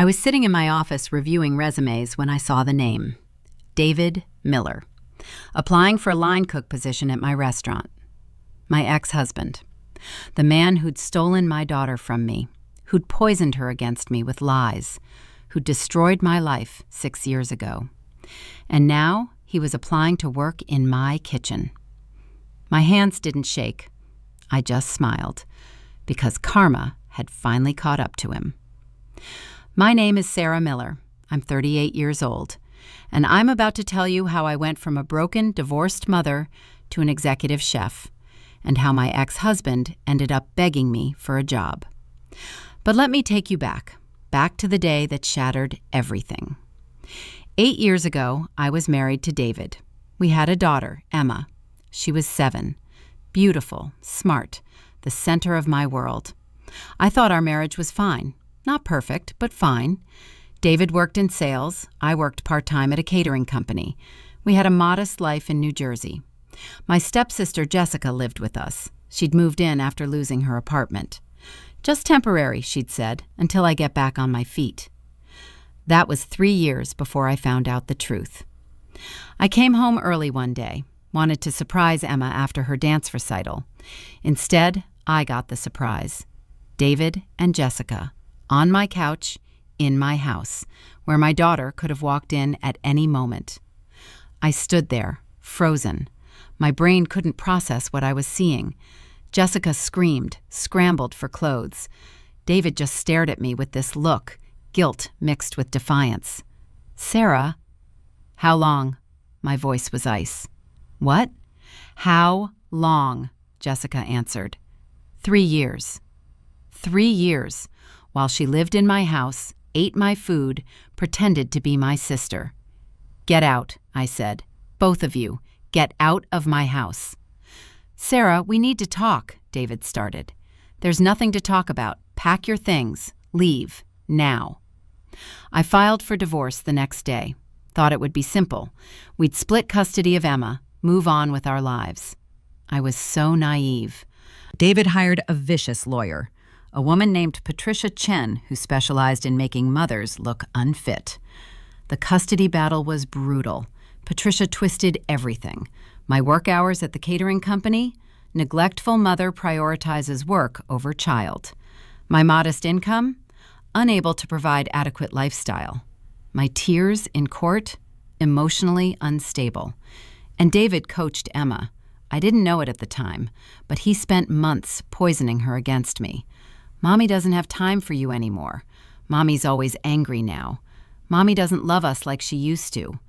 I was sitting in my office reviewing resumes when I saw the name, David Miller, applying for a line cook position at my restaurant. My ex-husband, the man who'd stolen my daughter from me, who'd poisoned her against me with lies, who destroyed my life 6 years ago. And now he was applying to work in my kitchen. My hands didn't shake. I just smiled, because karma had finally caught up to him. My name is Sarah Miller. I'm 38 years old, and I'm about to tell you how I went from a broken, divorced mother to an executive chef, and how my ex-husband ended up begging me for a job. But let me take you back to the day that shattered everything. 8 years ago, I was married to David. We had a daughter, Emma. She was 7, beautiful, smart, the center of my world. I thought our marriage was fine. Not perfect, but fine. David worked in sales. I worked part-time at a catering company. We had a modest life in New Jersey. My stepsister Jessica lived with us. She'd moved in after losing her apartment. Just temporary, she'd said, until I get back on my feet. That was 3 years before I found out the truth. I came home early one day, wanted to surprise Emma after her dance recital. Instead, I got the surprise. David and Jessica, on my couch, in my house, where my daughter could have walked in at any moment. I stood there, frozen. My brain couldn't process what I was seeing. Jessica screamed, scrambled for clothes. David just stared at me with this look, guilt mixed with defiance. "Sarah." "How long?" My voice was ice. "What?" "How long?" Jessica answered. 3 years. 3 years, while she lived in my house, ate my food, pretended to be my sister. "Get out," I said. "Both of you, get out of my house." "Sarah, we need to talk," David started. "There's nothing to talk about. Pack your things. Leave. Now." I filed for divorce the next day. Thought it would be simple. We'd split custody of Emma, move on with our lives. I was so naive. David hired a vicious lawyer, a woman named Patricia Chen, who specialized in making mothers look unfit. The custody battle was brutal. Patricia twisted everything. My work hours at the catering company, neglectful mother prioritizes work over child. My modest income, unable to provide adequate lifestyle. My tears in court, emotionally unstable. And David coached Emma. I didn't know it at the time, but he spent months poisoning her against me. "Mommy doesn't have time for you anymore. Mommy's always angry now. Mommy doesn't love us like she used to."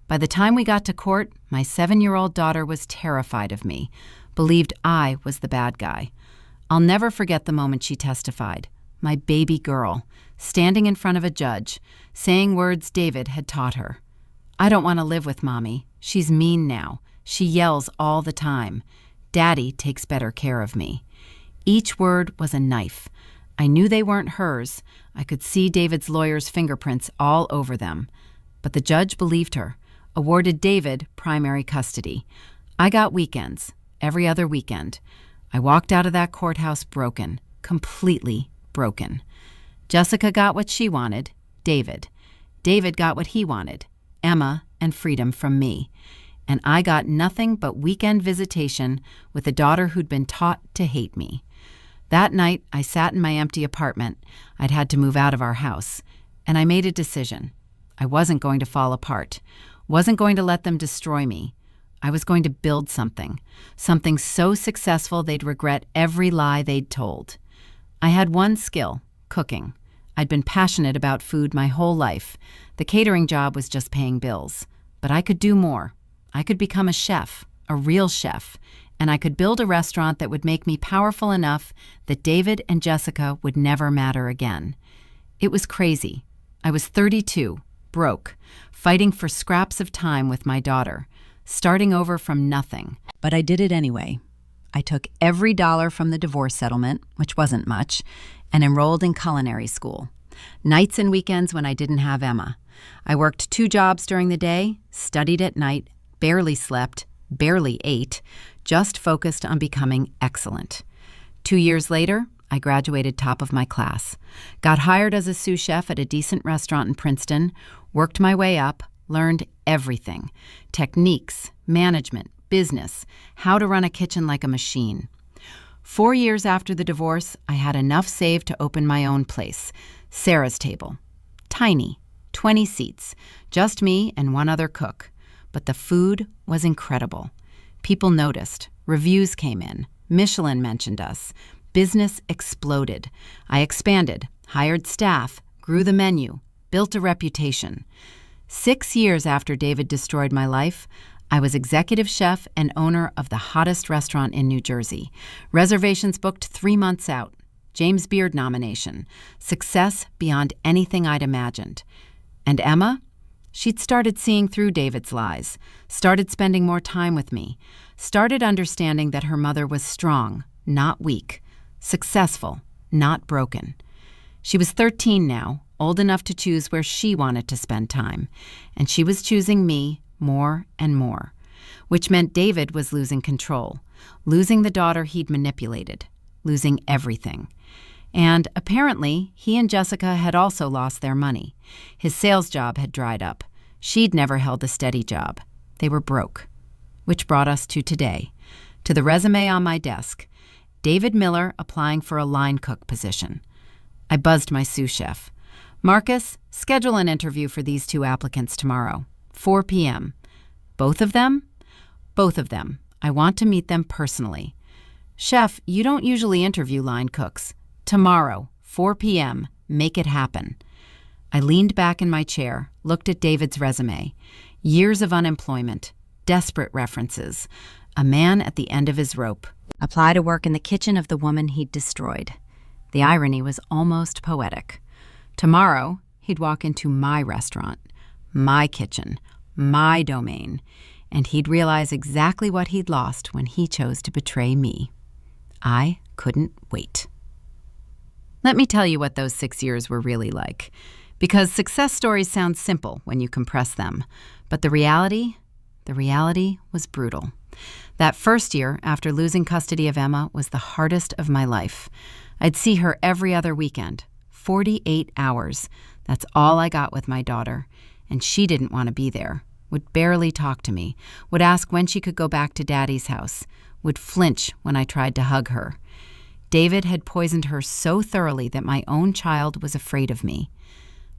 By the time we got to court, my 7-year-old daughter was terrified of me, believed I was the bad guy. I'll never forget the moment she testified. My baby girl, standing in front of a judge, saying words David had taught her. "I don't want to live with Mommy. She's mean now. She yells all the time. Daddy takes better care of me." Each word was a knife. I knew they weren't hers. I could see David's lawyer's fingerprints all over them. But the judge believed her, awarded David primary custody. I got weekends, every other weekend. I walked out of that courthouse broken, completely broken. Jessica got what she wanted, David. David got what he wanted, Emma and freedom from me. And I got nothing but weekend visitation with a daughter who'd been taught to hate me. That night, I sat in my empty apartment. I'd had to move out of our house. And I made a decision. I wasn't going to fall apart. Wasn't going to let them destroy me. I was going to build something so successful they'd regret every lie they'd told. I had one skill, cooking. I'd been passionate about food my whole life. The catering job was just paying bills. But I could do more. I could become a chef, a real chef, and I could build a restaurant that would make me powerful enough that David and Jessica would never matter again. It was crazy. I was 32, broke, fighting for scraps of time with my daughter, starting over from nothing. But I did it anyway. I took every dollar from the divorce settlement, which wasn't much, and enrolled in culinary school. Nights and weekends when I didn't have Emma. I worked 2 jobs during the day, studied at night, barely slept, barely ate, just focused on becoming excellent. 2 years later, I graduated top of my class, got hired as a sous chef at a decent restaurant in Princeton, worked my way up, learned everything: techniques, management, business, how to run a kitchen like a machine. 4 years after the divorce, I had enough saved to open my own place, Sarah's Table. Tiny, 20 seats, just me and one other cook. But the food was incredible. People noticed, reviews came in, Michelin mentioned us. Business exploded. I expanded, hired staff, grew the menu, built a reputation. 6 years after David destroyed my life, I was executive chef and owner of the hottest restaurant in New Jersey. Reservations booked 3 months out. James Beard nomination. Success beyond anything I'd imagined. And Emma? She'd started seeing through David's lies, started spending more time with me, started understanding that her mother was strong, not weak, successful, not broken. She was 13 now, old enough to choose where she wanted to spend time, and she was choosing me more and more, which meant David was losing control, losing the daughter he'd manipulated, losing everything. And apparently, he and Jessica had also lost their money. His sales job had dried up. She'd never held a steady job. They were broke. Which brought us to today, to the resume on my desk. David Miller applying for a line cook position. I buzzed my sous chef. Marcus, schedule an interview for these 2 applicants tomorrow, 4 p.m. Both of them? Both of them. I want to meet them personally. Chef, you don't usually interview line cooks. Tomorrow, 4 p.m., make it happen. I leaned back in my chair, looked at David's resume. Years of unemployment, desperate references, a man at the end of his rope. Apply to work in the kitchen of the woman he'd destroyed. The irony was almost poetic. Tomorrow, he'd walk into my restaurant, my kitchen, my domain, and he'd realize exactly what he'd lost when he chose to betray me. I couldn't wait. Let me tell you what those 6 years were really like, because success stories sound simple when you compress them, but the reality was brutal. That first year, after losing custody of Emma, was the hardest of my life. I'd see her every other weekend, 48 hours. That's all I got with my daughter, and she didn't want to be there, would barely talk to me, would ask when she could go back to Daddy's house, would flinch when I tried to hug her. David had poisoned her so thoroughly that my own child was afraid of me.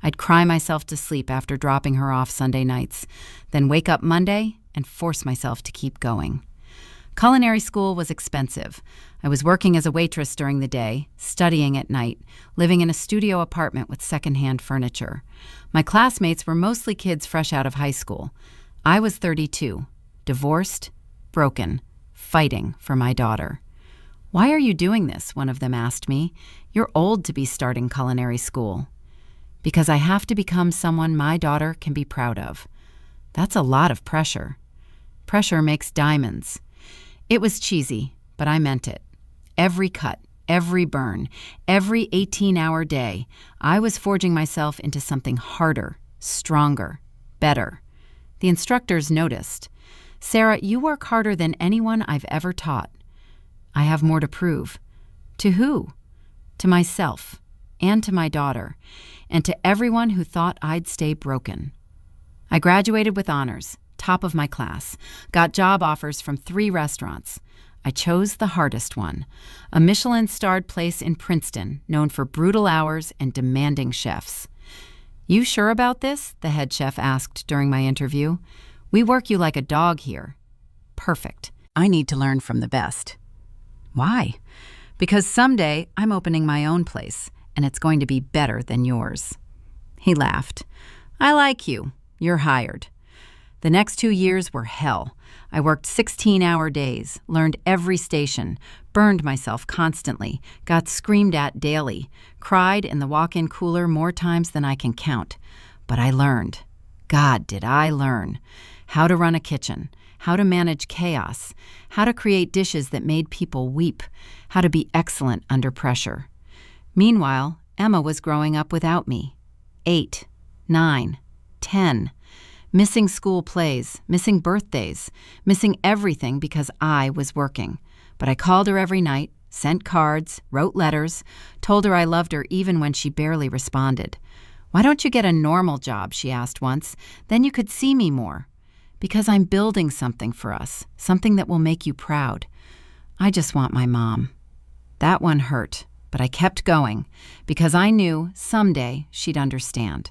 I'd cry myself to sleep after dropping her off Sunday nights, then wake up Monday and force myself to keep going. Culinary school was expensive. I was working as a waitress during the day, studying at night, living in a studio apartment with secondhand furniture. My classmates were mostly kids fresh out of high school. I was 32, divorced, broken, fighting for my daughter. "Why are you doing this?" one of them asked me. "You're old to be starting culinary school." "Because I have to become someone my daughter can be proud of." That's a lot of pressure. Pressure makes diamonds. It was cheesy, but I meant it. Every cut, every burn, every 18-hour day, I was forging myself into something harder, stronger, better. The instructors noticed. "Sarah, you work harder than anyone I've ever taught." I have more to prove. To who? To myself, and to my daughter, and to everyone who thought I'd stay broken. I graduated with honors, top of my class, got job offers from 3 restaurants. I chose the hardest one, a Michelin-starred place in Princeton known for brutal hours and demanding chefs. "You sure about this?" the head chef asked during my interview. "We work you like a dog here." "Perfect. I need to learn from the best." "Why?" "Because someday I'm opening my own place, and it's going to be better than yours." He laughed. "I like you. You're hired." The next 2 years were hell. I worked 16-hour days, learned every station, burned myself constantly, got screamed at daily, cried in the walk-in cooler more times than I can count. But I learned. God, did I learn. How to run a kitchen, how to manage chaos, how to create dishes that made people weep, how to be excellent under pressure. Meanwhile, Emma was growing up without me. 8, 9, 10. Missing school plays, missing birthdays, missing everything because I was working. But I called her every night, sent cards, wrote letters, told her I loved her even when she barely responded. "Why don't you get a normal job?" she asked once. "Then you could see me more." "Because I'm building something for us, something that will make you proud." "I just want my mom." That one hurt, but I kept going because I knew someday she'd understand.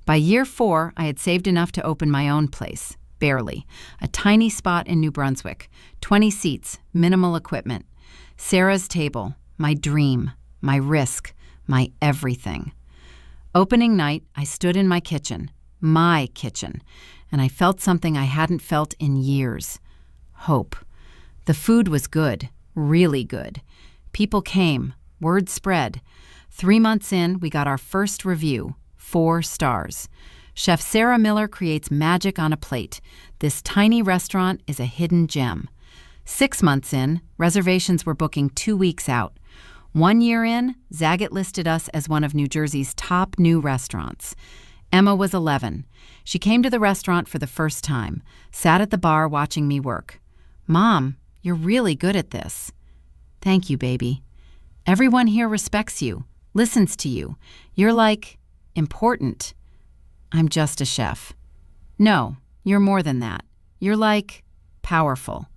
By year 4, I had saved enough to open my own place, barely. A tiny spot in New Brunswick, 20 seats, minimal equipment. Sarah's table, my dream, my risk, my everything. Opening night, I stood in my kitchen, and I felt something I hadn't felt in years. Hope. The food was good, really good. People came, word spread. 3 months in, we got our first review, 4 stars. Chef Sarah Miller creates magic on a plate. This tiny restaurant is a hidden gem. 6 months in, reservations were booking 2 weeks out. 1 year in, Zagat listed us as one of New Jersey's top new restaurants. Emma was 11. She came to the restaurant for the first time, sat at the bar watching me work. "Mom, you're really good at this." "Thank you, baby. Everyone here respects you, listens to you. You're like, important." "I'm just a chef." "No, you're more than that. You're like, powerful."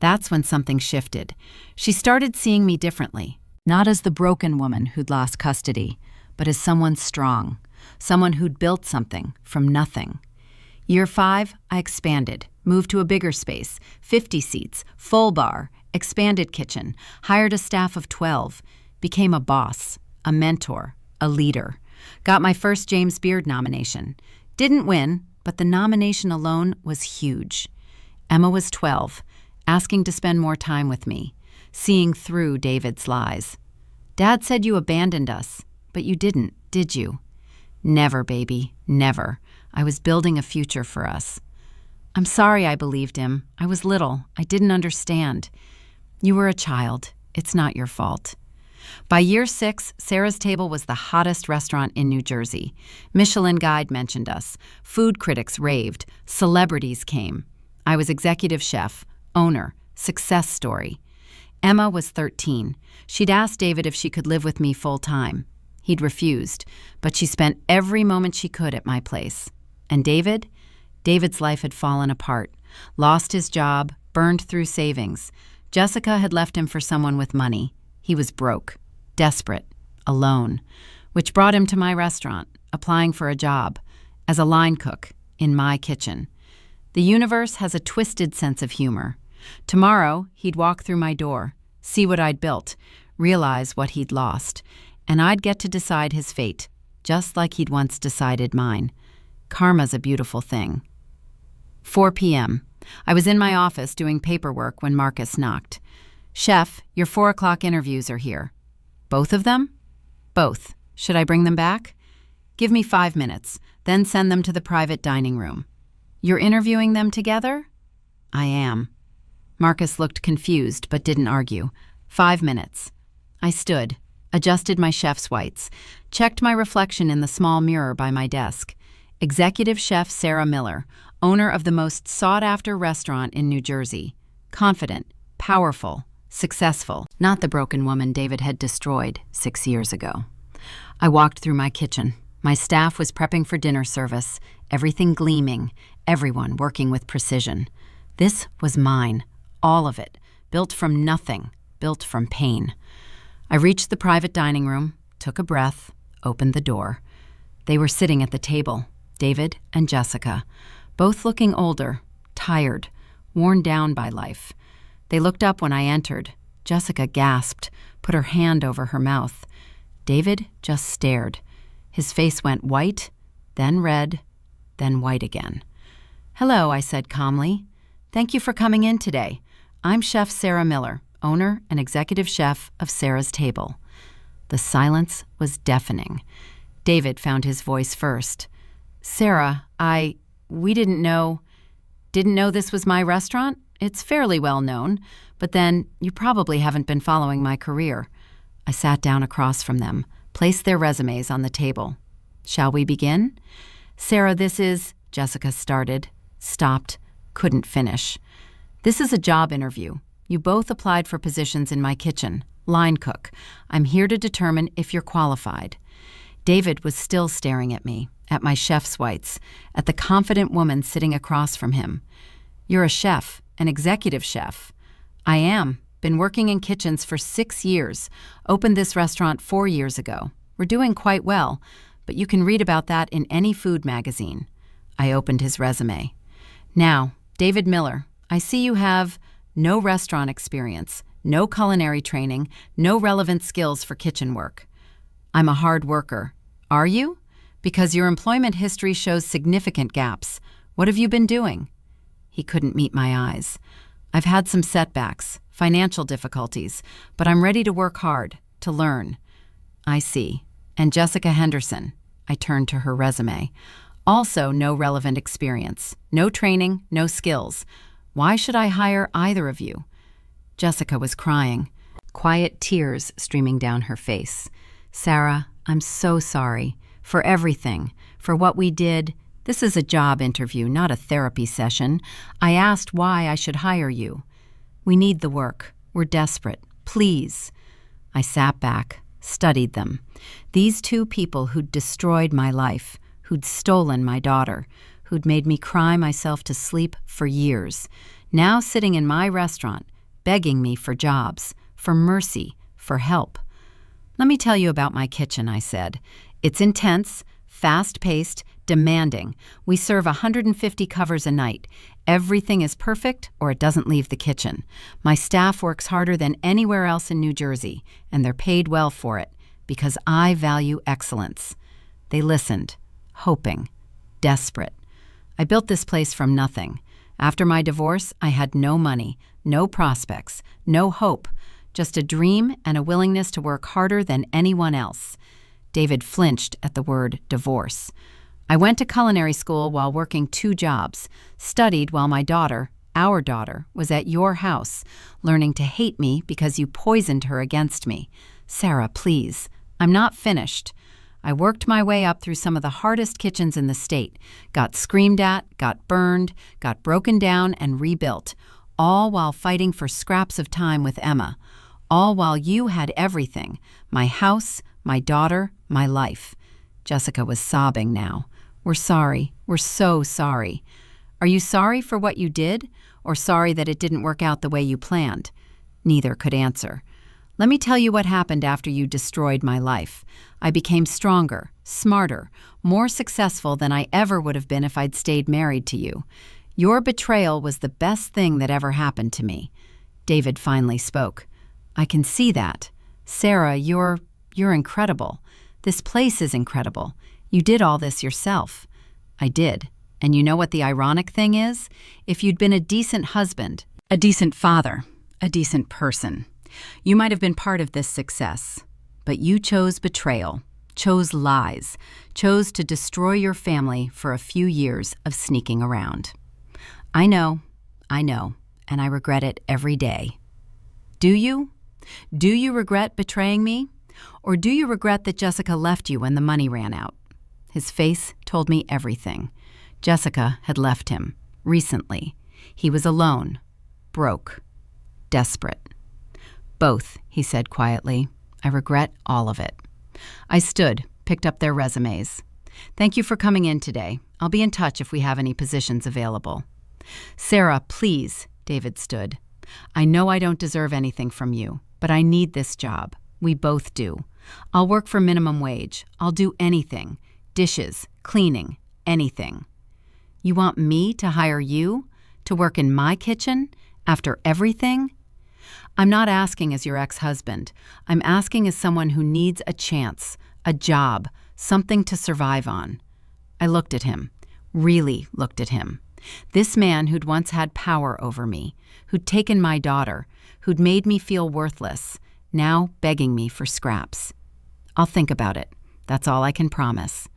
That's when something shifted. She started seeing me differently, not as the broken woman who'd lost custody, but as someone strong, someone who'd built something from nothing. Year 5, I expanded, moved to a bigger space, 50 seats, full bar, expanded kitchen, hired a staff of 12, became a boss, a mentor, a leader. Got my first James Beard nomination. Didn't win, but the nomination alone was huge. Emma was 12, asking to spend more time with me, seeing through David's lies. "Dad said you abandoned us, but you didn't, did you?" "Never, baby, never. I was building a future for us." "I'm sorry I believed him. I was little. I didn't understand." "You were a child. It's not your fault." By year 6, Sarah's Table was the hottest restaurant in New Jersey. Michelin Guide mentioned us. Food critics raved. Celebrities came. I was executive chef, owner, success story. Emma was 13. She'd asked David if she could live with me full time. He'd refused, but she spent every moment she could at my place. And David? David's life had fallen apart. Lost his job, burned through savings. Jessica had left him for someone with money. He was broke, desperate, alone, which brought him to my restaurant, applying for a job, as a line cook, in my kitchen. The universe has a twisted sense of humor. Tomorrow, he'd walk through my door, see what I'd built, realize what he'd lost, and I'd get to decide his fate, just like he'd once decided mine. Karma's a beautiful thing. 4 p.m. I was in my office doing paperwork when Marcus knocked. "Chef, your 4 o'clock interviews are here." "Both of them?" "Both. Should I bring them back?" "Give me 5 minutes, then send them to the private dining room." "You're interviewing them together?" "I am." Marcus looked confused but didn't argue. 5 minutes. I stood, adjusted my chef's whites, checked my reflection in the small mirror by my desk. Executive Chef Sarah Miller, owner of the most sought-after restaurant in New Jersey. Confident, powerful, successful, not the broken woman David had destroyed 6 years ago. I walked through my kitchen. My staff was prepping for dinner service, everything gleaming, everyone working with precision. This was mine, all of it, built from nothing, built from pain. I reached the private dining room, took a breath, opened the door. They were sitting at the table, David and Jessica, both looking older, tired, worn down by life. They looked up when I entered. Jessica gasped, put her hand over her mouth. David just stared. His face went white, then red, then white again. "Hello," I said calmly. "Thank you for coming in today. I'm Chef Sarah Miller, owner and executive chef of Sarah's Table." The silence was deafening. David found his voice first. "Sarah, we didn't know this was my restaurant? It's fairly well known, but then you probably haven't been following my career." I sat down across from them, placed their resumes on the table. "Shall we begin?" "Sarah, this is," Jessica started, stopped, couldn't finish. "This is a job interview. You both applied for positions in my kitchen, line cook. I'm here to determine if you're qualified." David was still staring at me, at my chef's whites, at the confident woman sitting across from him. "You're a chef, an executive chef." "I am. Been working in kitchens for 6 years. Opened this restaurant 4 years ago. We're doing quite well, but you can read about that in any food magazine." I opened his resume. "Now, David Miller, I see you have no restaurant experience, no culinary training, no relevant skills for kitchen work." "I'm a hard worker." "Are you? Because your employment history shows significant gaps. What have you been doing?" He couldn't meet my eyes. "I've had some setbacks, financial difficulties, but I'm ready to work hard, to learn." "I see. And Jessica Henderson." I turned to her resume. "Also no relevant experience, no training, no skills. Why should I hire either of you?" Jessica was crying, quiet tears streaming down her face. "Sarah, I'm so sorry. For everything. For what we did. This is a job interview, not a therapy session. I asked why I should hire you." "We need the work. We're desperate. Please." I sat back, studied them. These two people who'd destroyed my life, who'd stolen my daughter, who'd made me cry myself to sleep for years, now sitting in my restaurant, begging me for jobs, for mercy, for help. "Let me tell you about my kitchen," I said. "It's intense, fast-paced, demanding. We serve 150 covers a night. Everything is perfect or it doesn't leave the kitchen. My staff works harder than anywhere else in New Jersey, and they're paid well for it, because I value excellence." They listened, hoping, desperate. I built this place from nothing. After my divorce, I had no money, no prospects, no hope, just a dream and a willingness to work harder than anyone else. David flinched at the word divorce. "I went to culinary school while working 2 jobs, studied while my daughter, our daughter, was at your house, learning to hate me because you poisoned her against me. Sarah, please, I'm not finished. I worked my way up through some of the hardest kitchens in the state, got screamed at, got burned, got broken down and rebuilt, all while fighting for scraps of time with Emma, all while you had everything, my house, my daughter, my life." Jessica was sobbing now. "We're sorry. We're so sorry." "Are you sorry for what you did, or sorry that it didn't work out the way you planned?" Neither could answer. "Let me tell you what happened after you destroyed my life. I became stronger, smarter, more successful than I ever would have been if I'd stayed married to you. Your betrayal was the best thing that ever happened to me." David finally spoke. "I can see that. Sarah, you're incredible. This place is incredible. You did all this yourself." "I did. And you know what the ironic thing is? If you'd been a decent husband, a decent father, a decent person, you might have been part of this success. But you chose betrayal, chose lies, chose to destroy your family for a few years of sneaking around." I know, and I regret it every day." "Do you? Do you regret betraying me? Or do you regret that Jessica left you when the money ran out?" His face told me everything. Jessica had left him, recently. He was alone, broke, desperate. "Both," he said quietly. "I regret all of it." I stood, picked up their resumes. "Thank you for coming in today. I'll be in touch if we have any positions available." "Sarah, please," David stood. "I know I don't deserve anything from you, but I need this job. We both do. I'll work for minimum wage. I'll do anything. Dishes, cleaning, anything." "You want me to hire you? To work in my kitchen? After everything?" "I'm not asking as your ex-husband. I'm asking as someone who needs a chance, a job, something to survive on." I looked at him, really looked at him. This man who'd once had power over me, who'd taken my daughter, who'd made me feel worthless, now begging me for scraps. "I'll think about it. That's all I can promise."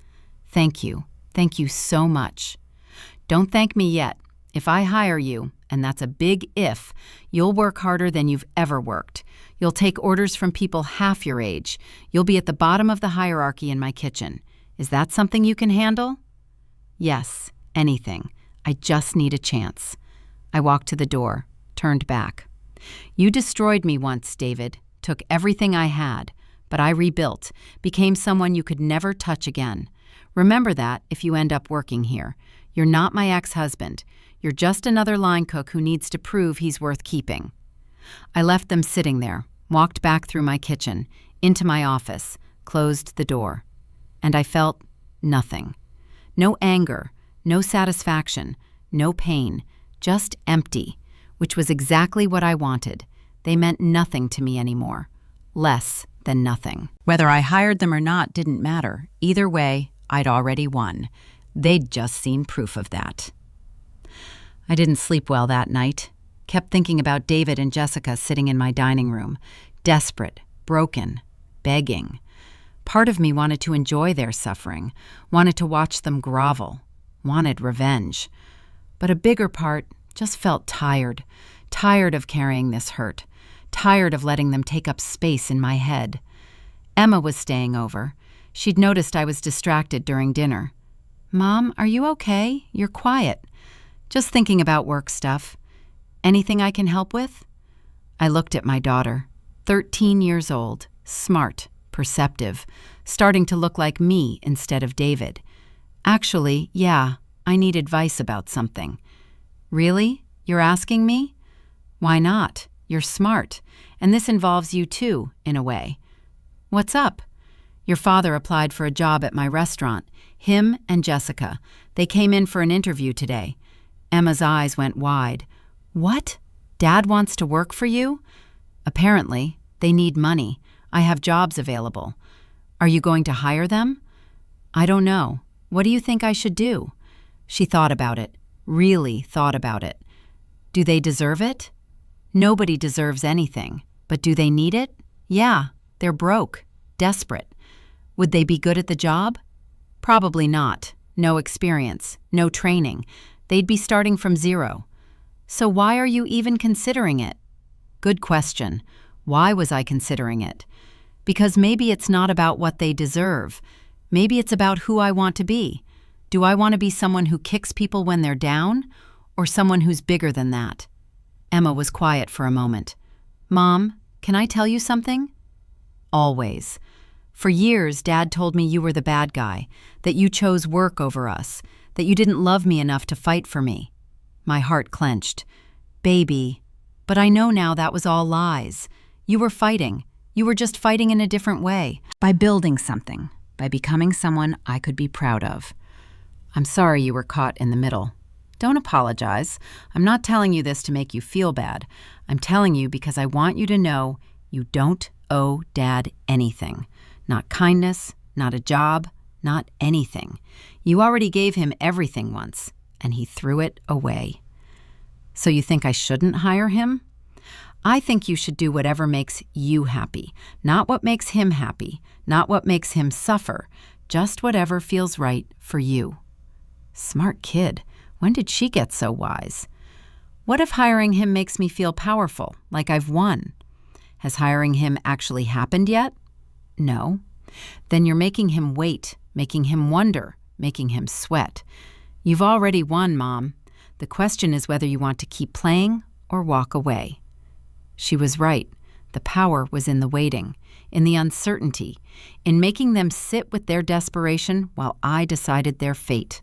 "Thank you. Thank you so much." "Don't thank me yet. If I hire you, and that's a big if, you'll work harder than you've ever worked. You'll take orders from people half your age. You'll be at the bottom of the hierarchy in my kitchen. Is that something you can handle?" "Yes, anything. I just need a chance." I walked to the door, turned back. You destroyed me once, David, took everything I had, but I rebuilt, became someone you could never touch again. Remember that if you end up working here. You're not my ex-husband. You're just another line cook who needs to prove he's worth keeping. I left them sitting there, walked back through my kitchen, into my office, closed the door. And I felt nothing. No anger, no satisfaction, no pain, just empty, which was exactly what I wanted. They meant nothing to me anymore. Less than nothing. Whether I hired them or not didn't matter. Either way, I'd already won. They'd just seen proof of that. I didn't sleep well that night. Kept thinking about David and Jessica sitting in my dining room, desperate, broken, begging. Part of me wanted to enjoy their suffering, wanted to watch them grovel, wanted revenge. But a bigger part just felt tired, tired of carrying this hurt, tired of letting them take up space in my head. Emma was staying over. She'd noticed I was distracted during dinner. "Mom, are you okay? You're quiet." "Just thinking about work stuff." "Anything I can help with?" I looked at my daughter, 13 years old, smart, perceptive, starting to look like me instead of David. "Actually, yeah, I need advice about something." "Really? You're asking me?" "Why not? You're smart, and this involves you too, in a way." "What's up?" "Your father applied for a job at my restaurant. Him and Jessica. They came in for an interview today." Emma's eyes went wide. "What? Dad wants to work for you?" "Apparently. They need money. I have jobs available." "Are you going to hire them?" "I don't know. What do you think I should do?" She thought about it. Really thought about it. "Do they deserve it?" "Nobody deserves anything. But do they need it?" "Yeah. They're broke. Desperate." "Would they be good at the job?" "Probably not. No experience. No training. They'd be starting from zero." "So why are you even considering it?" Good question. Why was I considering it? Because maybe it's not about what they deserve. Maybe it's about who I want to be. Do I want to be someone who kicks people when they're down, or someone who's bigger than that? Emma was quiet for a moment. "Mom, can I tell you something?" "Always. For years, Dad told me you were the bad guy, that you chose work over us, that you didn't love me enough to fight for me." My heart clenched. "Baby, but I know now that was all lies. You were fighting. You were just fighting in a different way, by building something, by becoming someone I could be proud of." "I'm sorry you were caught in the middle." "Don't apologize. I'm not telling you this to make you feel bad. I'm telling you because I want you to know you don't owe Dad anything. Not kindness, not a job, not anything. You already gave him everything once, and he threw it away." "So you think I shouldn't hire him?" "I think you should do whatever makes you happy, not what makes him happy, not what makes him suffer, just whatever feels right for you." Smart kid. When did she get so wise? "What if hiring him makes me feel powerful, like I've won?" "Has hiring him actually happened yet?" "No." "Then you're making him wait, making him wonder, making him sweat. You've already won, Mom. The question is whether you want to keep playing or walk away." She was right. The power was in the waiting, in the uncertainty, in making them sit with their desperation while I decided their fate.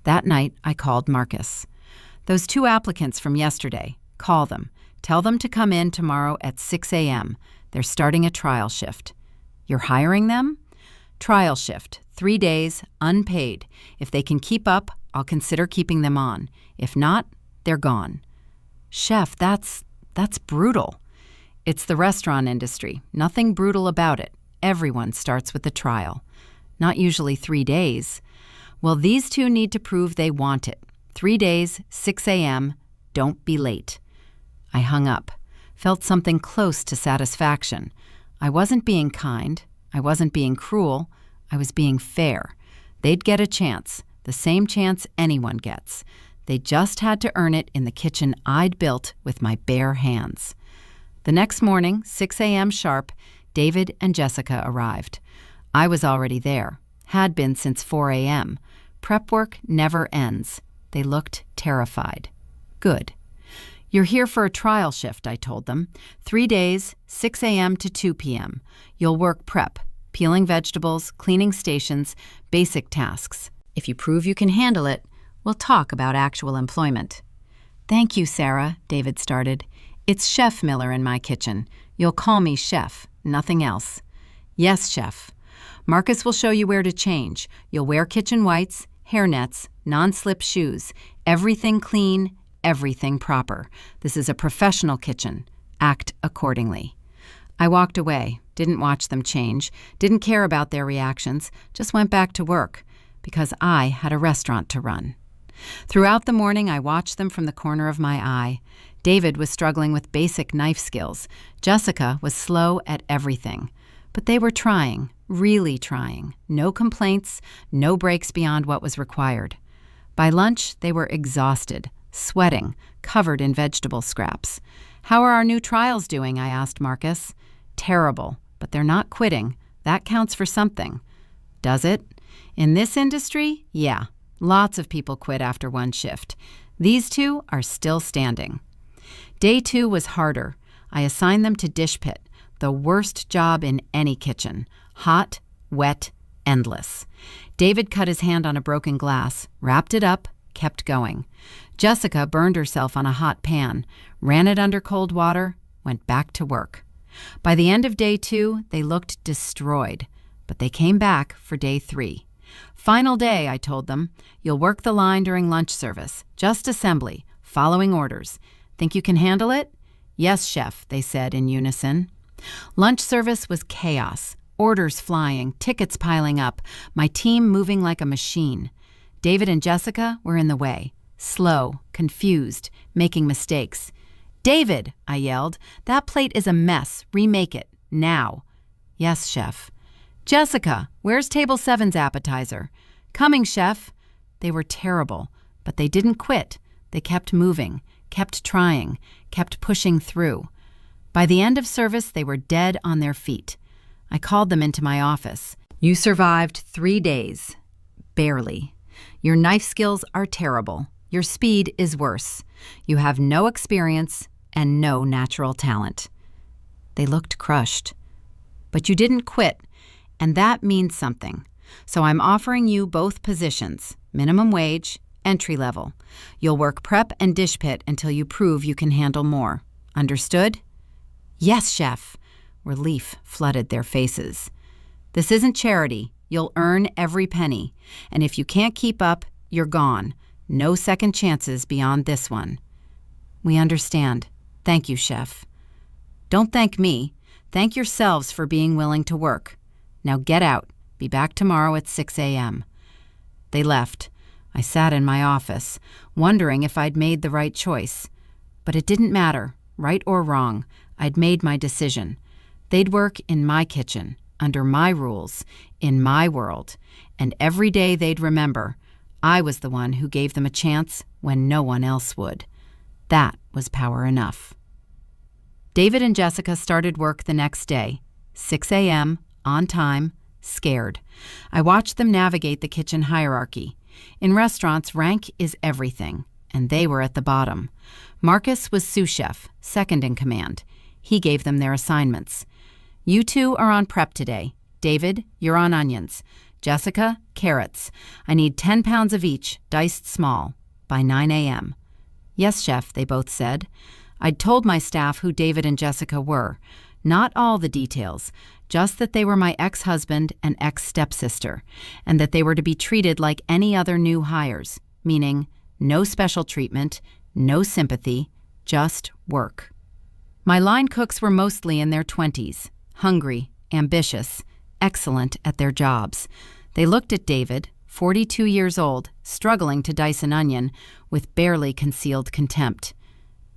That night, I called Marcus. "Those 2 applicants from yesterday, call them. Tell them to come in tomorrow at 6 a.m. They're starting a trial shift." "You're hiring them?" "Trial shift, 3 days, unpaid. If they can keep up, I'll consider keeping them on. If not, they're gone." "Chef, that's brutal." "It's the restaurant industry. Nothing brutal about it. Everyone starts with a trial. Not usually 3 days. Well, these 2 need to prove they want it. 3 days, 6 a.m. Don't be late." I hung up. Felt something close to satisfaction. I wasn't being kind. I wasn't being cruel. I was being fair. They'd get a chance, the same chance anyone gets. They just had to earn it in the kitchen I'd built with my bare hands. The next morning, 6 a.m. sharp, David and Jessica arrived. I was already there, had been since 4 a.m. Prep work never ends. They looked terrified. Good. You're here for a trial shift, I told them. 3 days, 6 a.m. to 2 p.m. You'll work prep, peeling vegetables, cleaning stations, basic tasks. If you prove you can handle it, we'll talk about actual employment. Thank you, Sarah, David started. It's Chef Miller in my kitchen. You'll call me Chef, nothing else. Yes, Chef. Marcus will show you where to change. You'll wear kitchen whites, hairnets, non-slip shoes, everything clean, everything proper. This is a professional kitchen. Act accordingly. I walked away, didn't watch them change, didn't care about their reactions, just went back to work, because I had a restaurant to run. Throughout the morning, I watched them from the corner of my eye. David was struggling with basic knife skills. Jessica was slow at everything. But they were trying, really trying. No complaints, no breaks beyond what was required. By lunch, they were exhausted, sweating, covered in vegetable scraps. How are our new trials doing? I asked Marcus. Terrible, but they're not quitting. That counts for something. Does it? In this industry, yeah. Lots of people quit after one shift. These two are still standing. Day 2 was harder. I assigned them to dish pit, the worst job in any kitchen. Hot, wet, endless. David cut his hand on a broken glass, wrapped it up, kept going. Jessica burned herself on a hot pan, ran it under cold water, went back to work. By the end of day 2, they looked destroyed, but they came back for day 3. Final day, I told them. You'll work the line during lunch service, just assembly, following orders. Think you can handle it? Yes, Chef, they said in unison. Lunch service was chaos, orders flying, tickets piling up, my team moving like a machine. David and Jessica were in the way, slow, confused, making mistakes. David, I yelled, that plate is a mess. Remake it, now. Yes, Chef. Jessica, where's table 7's appetizer? Coming, Chef. They were terrible, but they didn't quit. They kept moving, kept trying, kept pushing through. By the end of service, they were dead on their feet. I called them into my office. You survived 3 days. Barely. Your knife skills are terrible. Your speed is worse. You have no experience and no natural talent. They looked crushed. But you didn't quit, and that means something. So I'm offering you both positions, minimum wage, entry level. You'll work prep and dish pit until you prove you can handle more. Understood? Yes, Chef. Relief flooded their faces. This isn't charity. You'll earn every penny. And if you can't keep up, you're gone. No second chances beyond this one. We understand. Thank you, Chef. Don't thank me. Thank yourselves for being willing to work. Now get out. Be back tomorrow at 6 a.m. They left. I sat in my office, wondering if I'd made the right choice. But it didn't matter, right or wrong. I'd made my decision. They'd work in my kitchen, under my rules, in my world. And every day they'd remember, I was the one who gave them a chance when no one else would. That was power enough. David and Jessica started work the next day, 6 a.m., on time, scared. I watched them navigate the kitchen hierarchy. In restaurants, rank is everything, and they were at the bottom. Marcus was sous chef, second in command. He gave them their assignments. You two are on prep today. David, you're on onions. Jessica, carrots. I need 10 pounds of each, diced small, by 9 a.m. Yes, Chef, they both said. I'd told my staff who David and Jessica were. Not all the details, just that they were my ex-husband and ex-stepsister, and that they were to be treated like any other new hires, meaning no special treatment, no sympathy, just work. My line cooks were mostly in their 20s, hungry, ambitious, excellent at their jobs. They looked at David, 42 years old, struggling to dice an onion, with barely concealed contempt.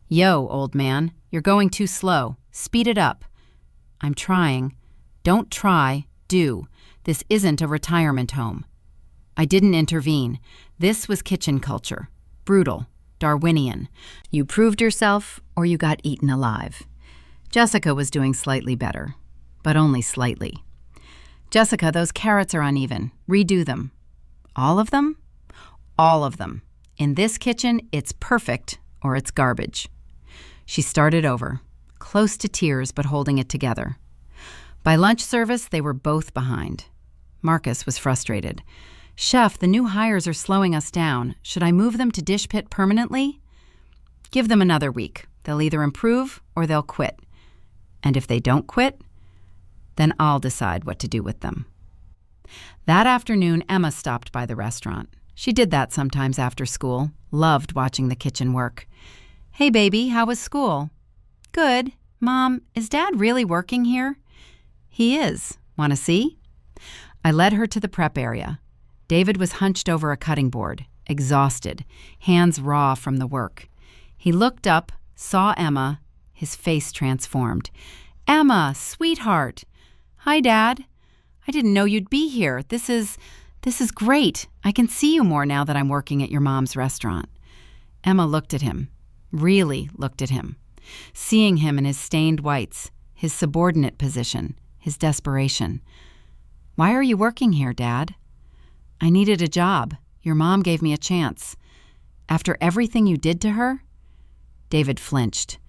Yo, old man, you're going too slow. Speed it up. I'm trying. Don't try, do. This isn't a retirement home. I didn't intervene. This was kitchen culture. Brutal, Darwinian. You proved yourself or you got eaten alive. Jessica was doing slightly better, but only slightly. Jessica, those carrots are uneven. Redo them. All of them? All of them. In this kitchen, it's perfect or it's garbage. She started over, close to tears but holding it together. By lunch service, they were both behind. Marcus was frustrated. "Chef, the new hires are slowing us down. Should I move them to Dish Pit permanently?" "Give them another week. They'll either improve or they'll quit. And if they don't quit, then I'll decide what to do with them." That afternoon, Emma stopped by the restaurant. She did that sometimes after school, loved watching the kitchen work. "Hey, baby, how was school?" "Good. Mom, is Dad really working here?" "He is. Want to see?" I led her to the prep area. David was hunched over a cutting board, exhausted, hands raw from the work. He looked up, saw Emma, his face transformed. "Emma, sweetheart." "Hi, Dad. I didn't know you'd be here. This is great. I can see you more now that I'm working at your mom's restaurant." Emma looked at him, really looked at him, seeing him in his stained whites, his subordinate position, his desperation. "Why are you working here, Dad?" "I needed a job. Your mom gave me a chance." "After everything you did to her?" David flinched.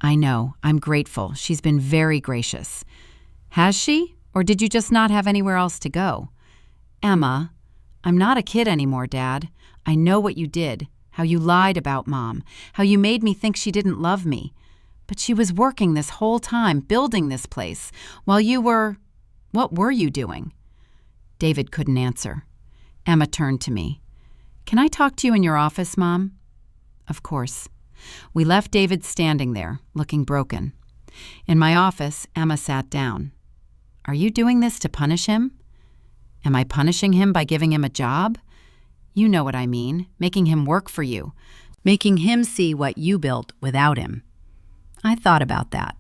"I know. I'm grateful. She's been very gracious." "Has she? Or did you just not have anywhere else to go?" "Emma, I'm not a kid anymore, Dad. I know what you did, how you lied about Mom, how you made me think she didn't love me. But she was working this whole time, building this place, while you were... What were you doing?" David couldn't answer. Emma turned to me. "Can I talk to you in your office, Mom?" Of course. We left David standing there, looking broken. In my office, Emma sat down. "Are you doing this to punish him?" "Am I punishing him by giving him a job?" "You know what I mean, making him work for you, making him see what you built without him." I thought about that.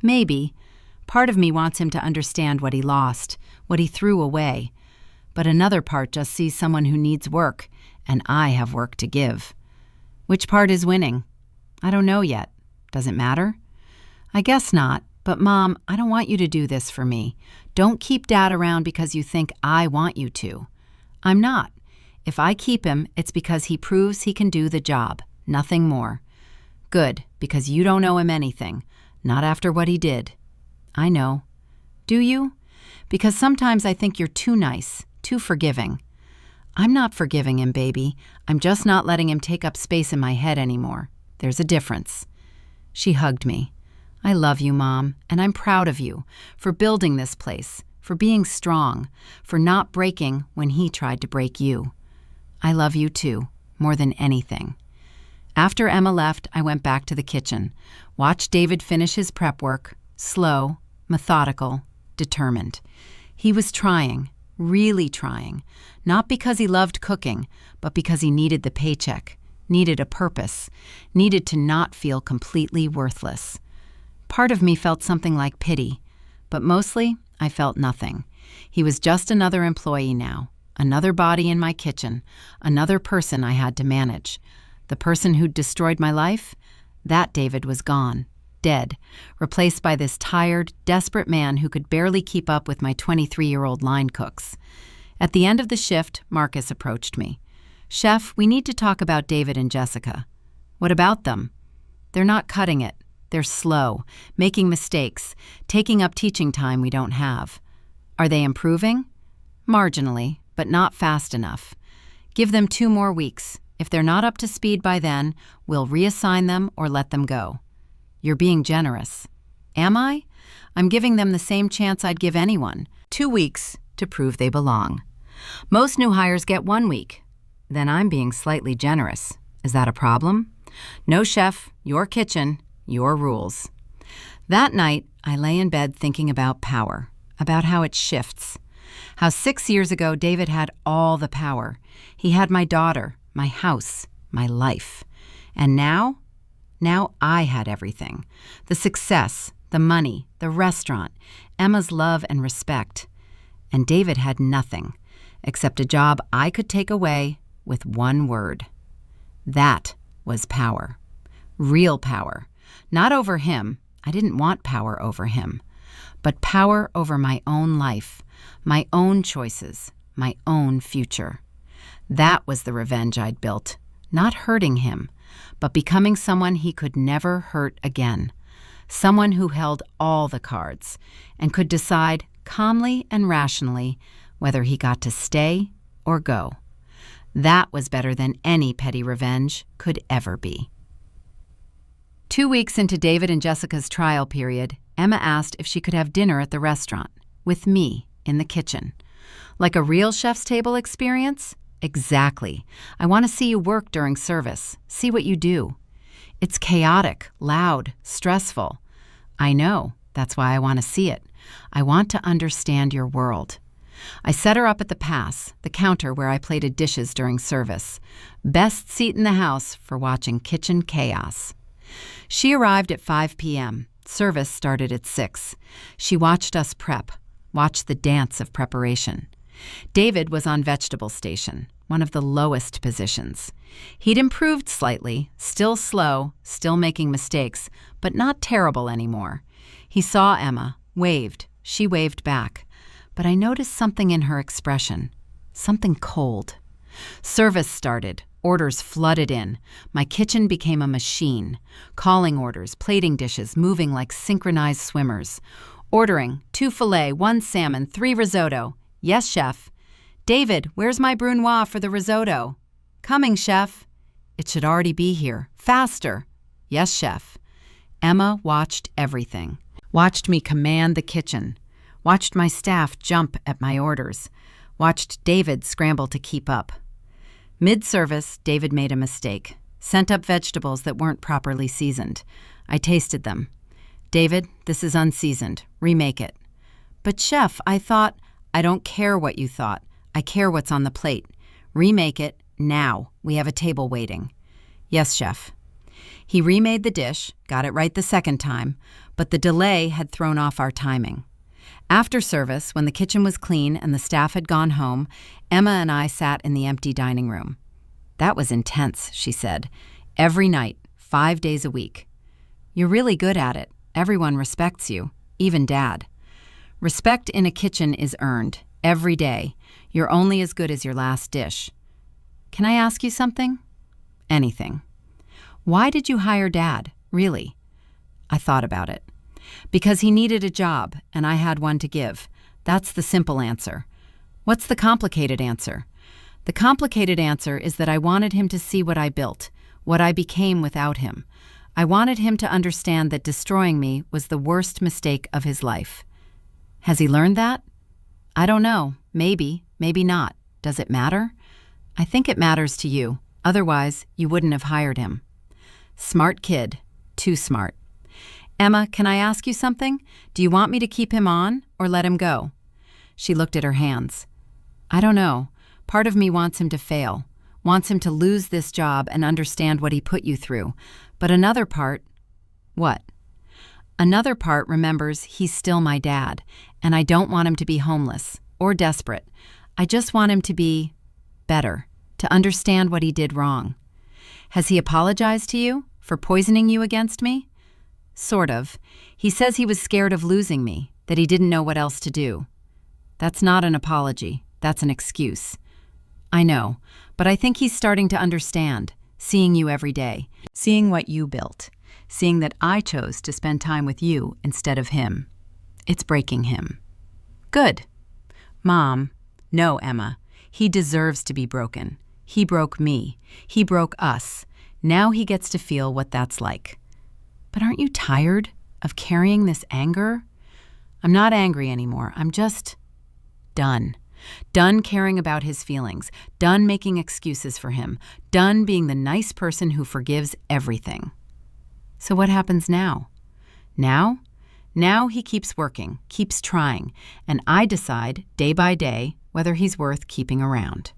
Maybe. Part of me wants him to understand what he lost, what he threw away. But another part just sees someone who needs work, and I have work to give. Which part is winning? I don't know yet. Does it matter? I guess not. But Mom, I don't want you to do this for me. Don't keep Dad around because you think I want you to. I'm not. If I keep him, it's because he proves he can do the job, nothing more. Good, because you don't owe him anything, not after what he did. I know. Do you? Because sometimes I think you're too nice, too forgiving. I'm not forgiving him, baby. I'm just not letting him take up space in my head anymore. There's a difference. She hugged me. I love you, Mom, and I'm proud of you for building this place, for being strong, for not breaking when he tried to break you. I love you too, more than anything. After Emma left, I went back to the kitchen, watched David finish his prep work, slow, methodical, determined. He was trying, really trying, not because he loved cooking, but because he needed the paycheck, needed a purpose, needed to not feel completely worthless. Part of me felt something like pity, but mostly I felt nothing. He was just another employee now, another body in my kitchen, another person I had to manage. The person who'd destroyed my life? That David was gone, dead, replaced by this tired, desperate man who could barely keep up with my 23-year-old line cooks. At the end of the shift, Marcus approached me. "Chef, we need to talk about David and Jessica." "What about them?" "They're not cutting it. They're slow, making mistakes, taking up teaching time we don't have." "Are they improving?" "Marginally, but not fast enough. Give them 2 more weeks. If they're not up to speed by then, we'll reassign them or let them go." "You're being generous." "Am I? I'm giving them the same chance I'd give anyone. 2 weeks to prove they belong. Most new hires get 1 week. Then I'm being slightly generous. Is that a problem?" "No, Chef. Your kitchen. Your rules." That night, I lay in bed thinking about power, about how it shifts. How 6 years ago, David had all the power. He had my daughter, my house, my life. And now I had everything. The success, the money, the restaurant, Emma's love and respect. And David had nothing, except a job I could take away with 1 word. That was power. Real power. Not over him. I didn't want power over him. But power over my own life, my own choices, my own future. That was the revenge I'd built. Not hurting him, but becoming someone he could never hurt again. Someone who held all the cards and could decide calmly and rationally whether he got to stay or go. That was better than any petty revenge could ever be. 2 weeks into David and Jessica's trial period, Emma asked if she could have dinner at the restaurant, with me in the kitchen. Like a real chef's table experience? Exactly. I want to see you work during service, see what you do. It's chaotic, loud, stressful. I know. That's why I want to see it. I want to understand your world. I set her up at the pass, the counter where I plated dishes during service. Best seat in the house for watching kitchen chaos. She arrived at 5 p.m. Service started at 6. She watched us prep, watched the dance of preparation. David was on vegetable station, one of the lowest positions. He'd improved slightly, still slow, still making mistakes, but not terrible anymore. He saw Emma, waved. She waved back. But I noticed something in her expression, something cold. Service started. Orders flooded in. My kitchen became a machine. Calling orders, plating dishes, moving like synchronized swimmers. Ordering 2 filet, 1 salmon, 3 risotto. Yes, chef. David, where's my brunoise for the risotto? Coming, chef. It should already be here. Faster. Yes, chef. Emma watched everything. Watched me command the kitchen. Watched my staff jump at my orders. Watched David scramble to keep up. Mid-service, David made a mistake. Sent up vegetables that weren't properly seasoned. I tasted them. David, this is unseasoned. Remake it. But chef, I thought, I don't care what you thought. I care what's on the plate. Remake it now. We have a table waiting. Yes, chef. He remade the dish, got it right the second time, but the delay had thrown off our timing. After service, when the kitchen was clean and the staff had gone home, Emma and I sat in the empty dining room. That was intense, she said. Every night, 5 days a week. You're really good at it. Everyone respects you, even Dad. Respect in a kitchen is earned, every day. You're only as good as your last dish. Can I ask you something? Anything. Why did you hire Dad, really? I thought about it. Because he needed a job, and I had one to give. That's the simple answer. What's the complicated answer? The complicated answer is that I wanted him to see what I built, what I became without him. I wanted him to understand that destroying me was the worst mistake of his life. Has he learned that? I don't know. Maybe, maybe not. Does it matter? I think it matters to you. Otherwise, you wouldn't have hired him. Smart kid. Too smart. Emma, can I ask you something? Do you want me to keep him on or let him go? She looked at her hands. I don't know. Part of me wants him to fail, wants him to lose this job and understand what he put you through. But another part, what? Another part remembers he's still my dad, and I don't want him to be homeless or desperate. I just want him to be better, to understand what he did wrong. Has he apologized to you for poisoning you against me? Sort of. He says he was scared of losing me, that he didn't know what else to do. That's not an apology. That's an excuse. I know, but I think he's starting to understand, seeing you every day, seeing what you built, seeing that I chose to spend time with you instead of him. It's breaking him. Good. Mom, no, Emma. He deserves to be broken. He broke me. He broke us. Now he gets to feel what that's like. But aren't you tired of carrying this anger? I'm not angry anymore. I'm just done. Done caring about his feelings. Done making excuses for him. Done being the nice person who forgives everything. So what happens now? Now? Now he keeps working, keeps trying, and I decide, day by day, whether he's worth keeping around.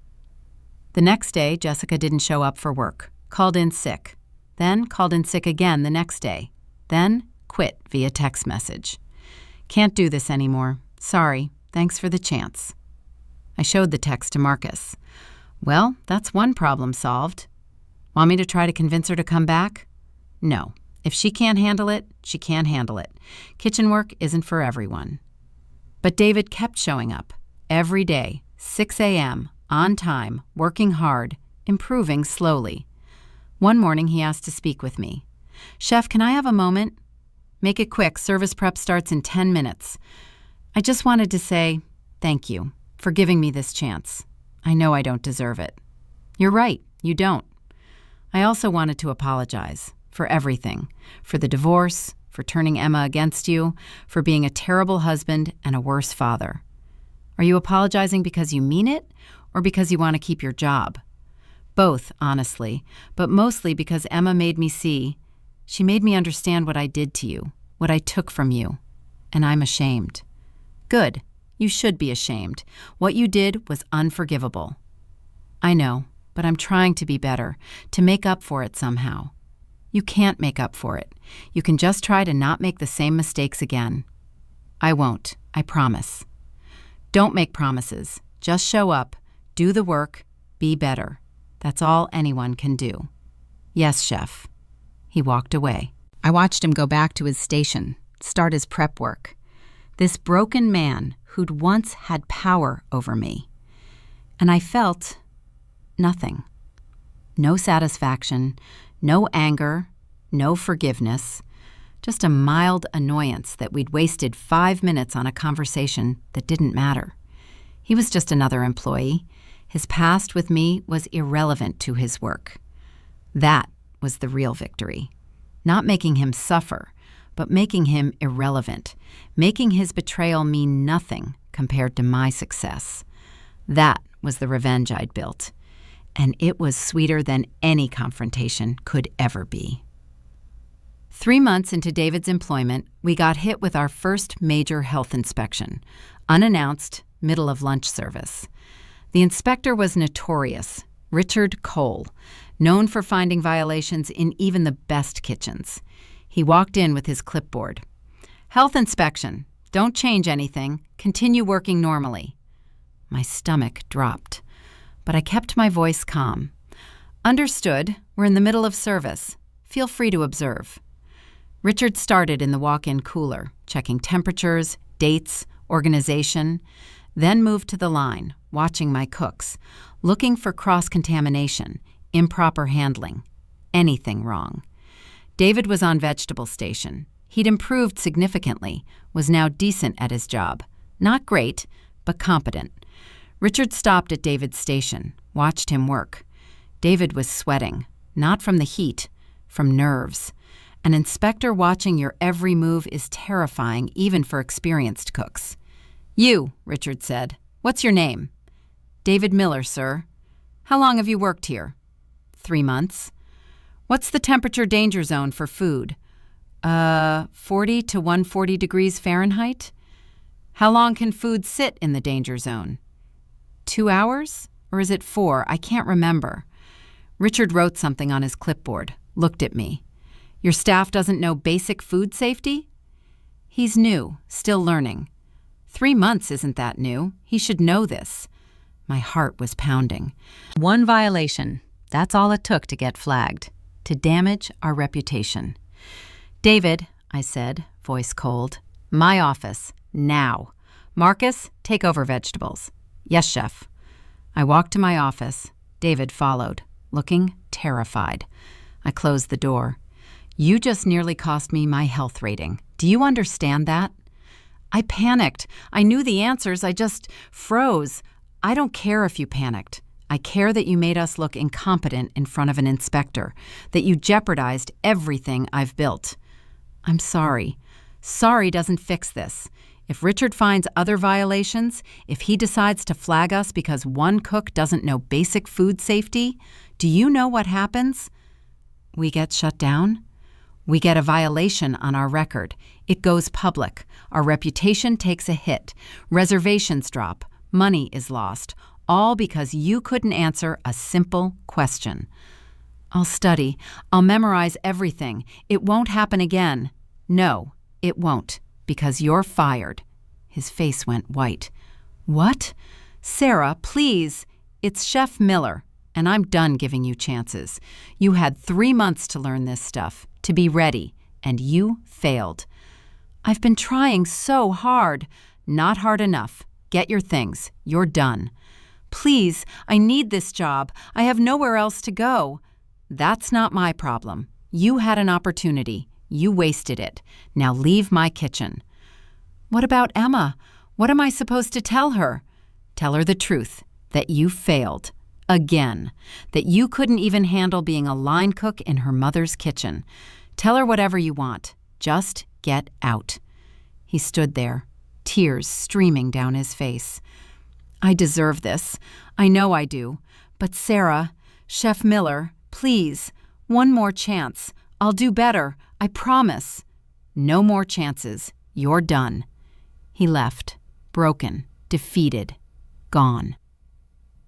The next day, Jessica didn't show up for work. Called in sick. Then called in sick again the next day. Then quit via text message. Can't do this anymore. Sorry. Thanks for the chance. I showed the text to Marcus. Well, that's one problem solved. Want me to try to convince her to come back? No. If she can't handle it, she can't handle it. Kitchen work isn't for everyone. But David kept showing up. Every day, 6 a.m., on time, working hard, improving slowly. One morning he asked to speak with me. "Chef, can I have a moment?" "Make it quick. Service prep starts in 10 minutes. I just wanted to say thank you for giving me this chance. I know I don't deserve it." "You're right, you don't." I also wanted to apologize for everything, for the divorce, for turning Emma against you, for being a terrible husband and a worse father. "Are you apologizing because you mean it or because you want to keep your job?" "Both, honestly, but mostly because Emma made me see. She made me understand what I did to you, what I took from you, and I'm ashamed." "Good. You should be ashamed. What you did was unforgivable." "I know, but I'm trying to be better, to make up for it somehow." "You can't make up for it. You can just try to not make the same mistakes again." "I won't, I promise." "Don't make promises. Just show up, do the work, be better. That's all anyone can do." "Yes, Chef." He walked away. I watched him go back to his station, start his prep work. This broken man who'd once had power over me. And I felt nothing. No satisfaction, no anger, no forgiveness, just a mild annoyance that we'd wasted 5 minutes on a conversation that didn't matter. He was just another employee. His past with me was irrelevant to his work. That was the real victory. Not making him suffer, but making him irrelevant, making his betrayal mean nothing compared to my success. That was the revenge I'd built, and it was sweeter than any confrontation could ever be. 3 months into David's employment, we got hit with our first major health inspection, unannounced, middle of lunch service. The inspector was notorious, Richard Cole, known for finding violations in even the best kitchens. He walked in with his clipboard. "Health inspection. Don't change anything. Continue working normally." My stomach dropped, but I kept my voice calm. "Understood. We're in the middle of service. Feel free to observe." Richard started in the walk-in cooler, checking temperatures, dates, organization, then moved to the line, watching my cooks, looking for cross-contamination, improper handling, anything wrong. David was on vegetable station. He'd improved significantly, was now decent at his job. Not great, but competent. Richard stopped at David's station, watched him work. David was sweating, not from the heat, from nerves. An inspector watching your every move is terrifying even for experienced cooks. "You," Richard said. "What's your name?" "David Miller, sir." "How long have you worked here?" 3 months. "What's the temperature danger zone for food?" 40 to 140 degrees Fahrenheit." "How long can food sit in the danger zone?" 2 hours? Or is it 4? I can't remember. Richard wrote something on his clipboard, looked at me. "Your staff doesn't know basic food safety?" He's new, still learning. 3 months isn't that new. He should know this. My heart was pounding. 1 violation. That's all it took to get flagged, to damage our reputation. "David," I said, voice cold, "my office, now. Marcus, take over vegetables." "Yes, Chef." I walked to my office. David followed, looking terrified. I closed the door. "You just nearly cost me my health rating. Do you understand that?" I panicked. I knew the answers. I just froze. "I don't care if you panicked. I care that you made us look incompetent in front of an inspector, that you jeopardized everything I've built. I'm sorry. Sorry doesn't fix this. If Richard finds other violations, if he decides to flag us because one cook doesn't know basic food safety, do you know what happens? We get shut down. We get a violation on our record. It goes public. Our reputation takes a hit. Reservations drop. Money is lost. All because you couldn't answer a simple question. I'll study. I'll memorize everything. It won't happen again. No, it won't, because you're fired." His face went white. "What? Sarah, please. It's Chef Miller, and I'm done giving you chances. You had 3 months to learn this stuff, to be ready, and you failed. I've been trying so hard. Not hard enough. Get your things. You're done. Please, I need this job. I have nowhere else to go." That's not my problem. You had an opportunity. You wasted it. Now leave my kitchen." "What about Emma? What am I supposed to tell her?" "Tell her the truth, that you failed. Again. That you couldn't even handle being a line cook in her mother's kitchen. Tell her whatever you want. Just get out." He stood there, tears streaming down his face. "I deserve this. I know I do. But Sarah, Chef Miller, please, one more chance. I'll do better. I promise." "No more chances. You're done." He left, broken, defeated, gone.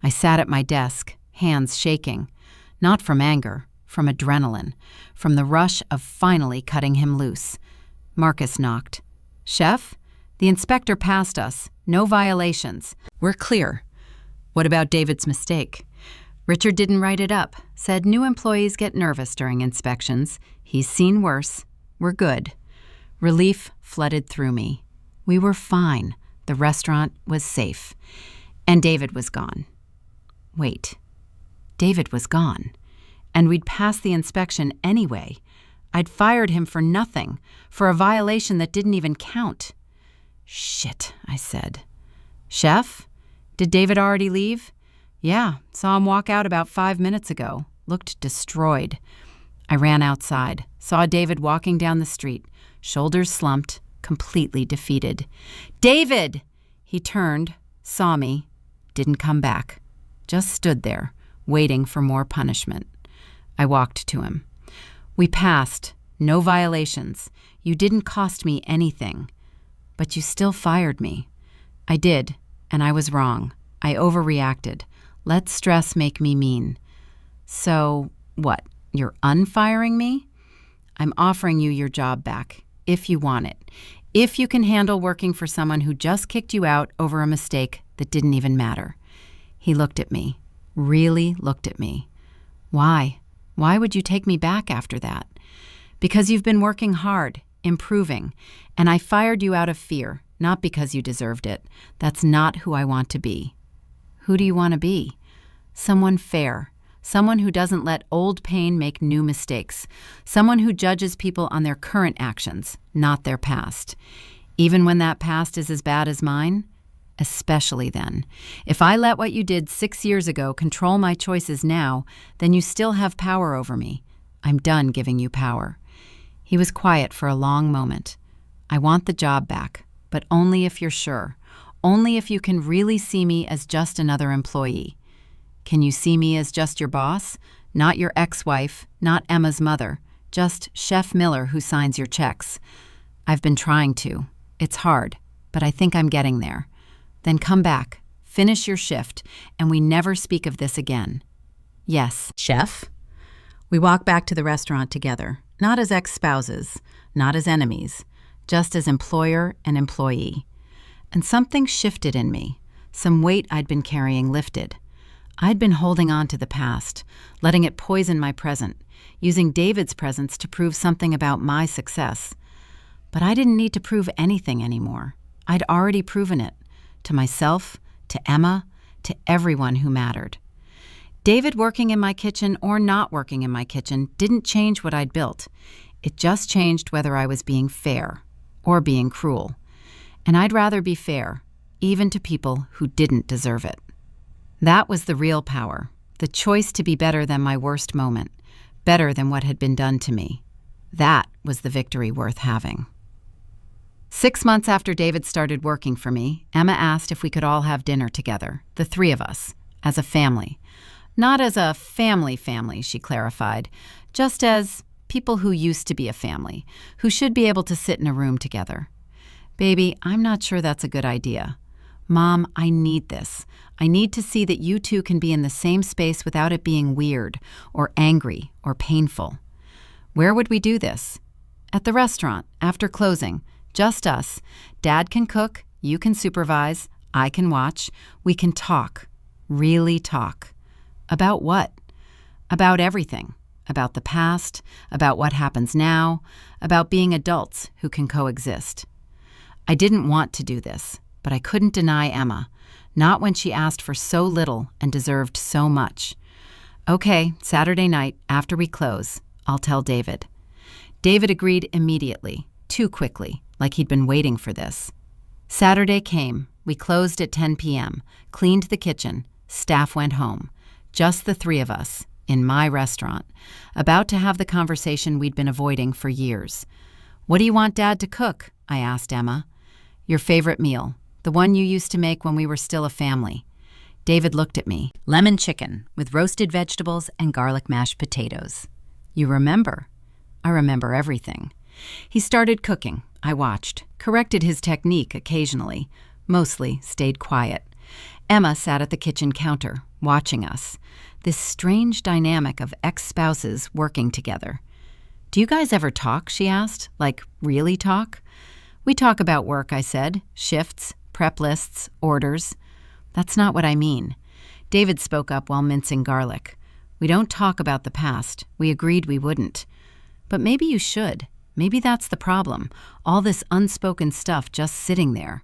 I sat at my desk, hands shaking, not from anger, from adrenaline, from the rush of finally cutting him loose. Marcus knocked. "Chef, the inspector passed us. No violations. We're clear." "What about David's mistake?" "Richard didn't write it up. Said new employees get nervous during inspections. He's seen worse. We're good." Relief flooded through me. We were fine. The restaurant was safe. And David was gone. Wait. David was gone. And we'd passed the inspection anyway. I'd fired him for nothing, for a violation that didn't even count. "Shit," I said. "Chef, did David already leave?" "Yeah, saw him walk out about 5 minutes ago. Looked destroyed." I ran outside, saw David walking down the street, shoulders slumped, completely defeated. "David!" He turned, saw me, didn't come back. Just stood there, waiting for more punishment. I walked to him. "We passed. No violations. You didn't cost me anything. But you still fired me." "I did, and I was wrong. I overreacted. Let stress make me mean." "So, what, you're unfiring me?" "I'm offering you your job back, if you want it. If you can handle working for someone who just kicked you out over a mistake that didn't even matter." He looked at me, really looked at me. "Why? Why would you take me back after that?" "Because you've been working hard, improving, and I fired you out of fear, not because you deserved it. That's not who I want to be." "Who do you want to be?" "Someone fair. Someone who doesn't let old pain make new mistakes. Someone who judges people on their current actions, not their past. Even when that past is as bad as mine? Especially then. If I let what you did 6 years ago control my choices now, then you still have power over me. I'm done giving you power." He was quiet for a long moment. "I want the job back, but only if you're sure. Only if you can really see me as just another employee. Can you see me as just your boss? Not your ex-wife, not Emma's mother, just Chef Miller who signs your checks." "I've been trying to. It's hard, but I think I'm getting there." "Then come back, finish your shift, and we never speak of this again." "Yes, Chef." We walk back to the restaurant together, not as ex-spouses, not as enemies, just as employer and employee. And something shifted in me. Some weight I'd been carrying lifted. I'd been holding on to the past, letting it poison my present, using David's presence to prove something about my success. But I didn't need to prove anything anymore. I'd already proven it. To myself, to Emma, to everyone who mattered. David working in my kitchen or not working in my kitchen didn't change what I'd built. It just changed whether I was being fair or being cruel. And I'd rather be fair, even to people who didn't deserve it. That was the real power, the choice to be better than my worst moment, better than what had been done to me. That was the victory worth having. 6 months after David started working for me, Emma asked if we could all have dinner together, the 3 of us, as a family. Not as a family, she clarified, just as people who used to be a family, who should be able to sit in a room together. "Baby, I'm not sure that's a good idea." "Mom, I need this. I need to see that you two can be in the same space without it being weird or angry or painful." "Where would we do this?" "At the restaurant, after closing. Just us. Dad can cook, you can supervise, I can watch. We can talk. Really talk." "About what?" "About everything. About the past, about what happens now, about being adults who can coexist." I didn't want to do this, but I couldn't deny Emma, not when she asked for so little and deserved so much. Okay, Saturday night, after we close, I'll tell David. David agreed immediately, too quickly, like he'd been waiting for this. Saturday came. We closed at 10 p.m., cleaned the kitchen, staff went home. Just the three of us, in my restaurant, about to have the conversation we'd been avoiding for years. "What do you want Dad to cook?" I asked Emma. "Your favorite meal, the one you used to make when we were still a family." David looked at me. "Lemon chicken with roasted vegetables and garlic mashed potatoes." "You remember?" "I remember everything." He started cooking. I watched, corrected his technique occasionally, mostly stayed quiet. Emma sat at the kitchen counter, watching us. This strange dynamic of ex-spouses working together. "Do you guys ever talk?" she asked. "Like, really talk?" "We talk about work," I said. "Shifts, prep lists, orders." "That's not what I mean." David spoke up while mincing garlic. "We don't talk about the past. We agreed we wouldn't." "But maybe you should. Maybe that's the problem. All this unspoken stuff just sitting there."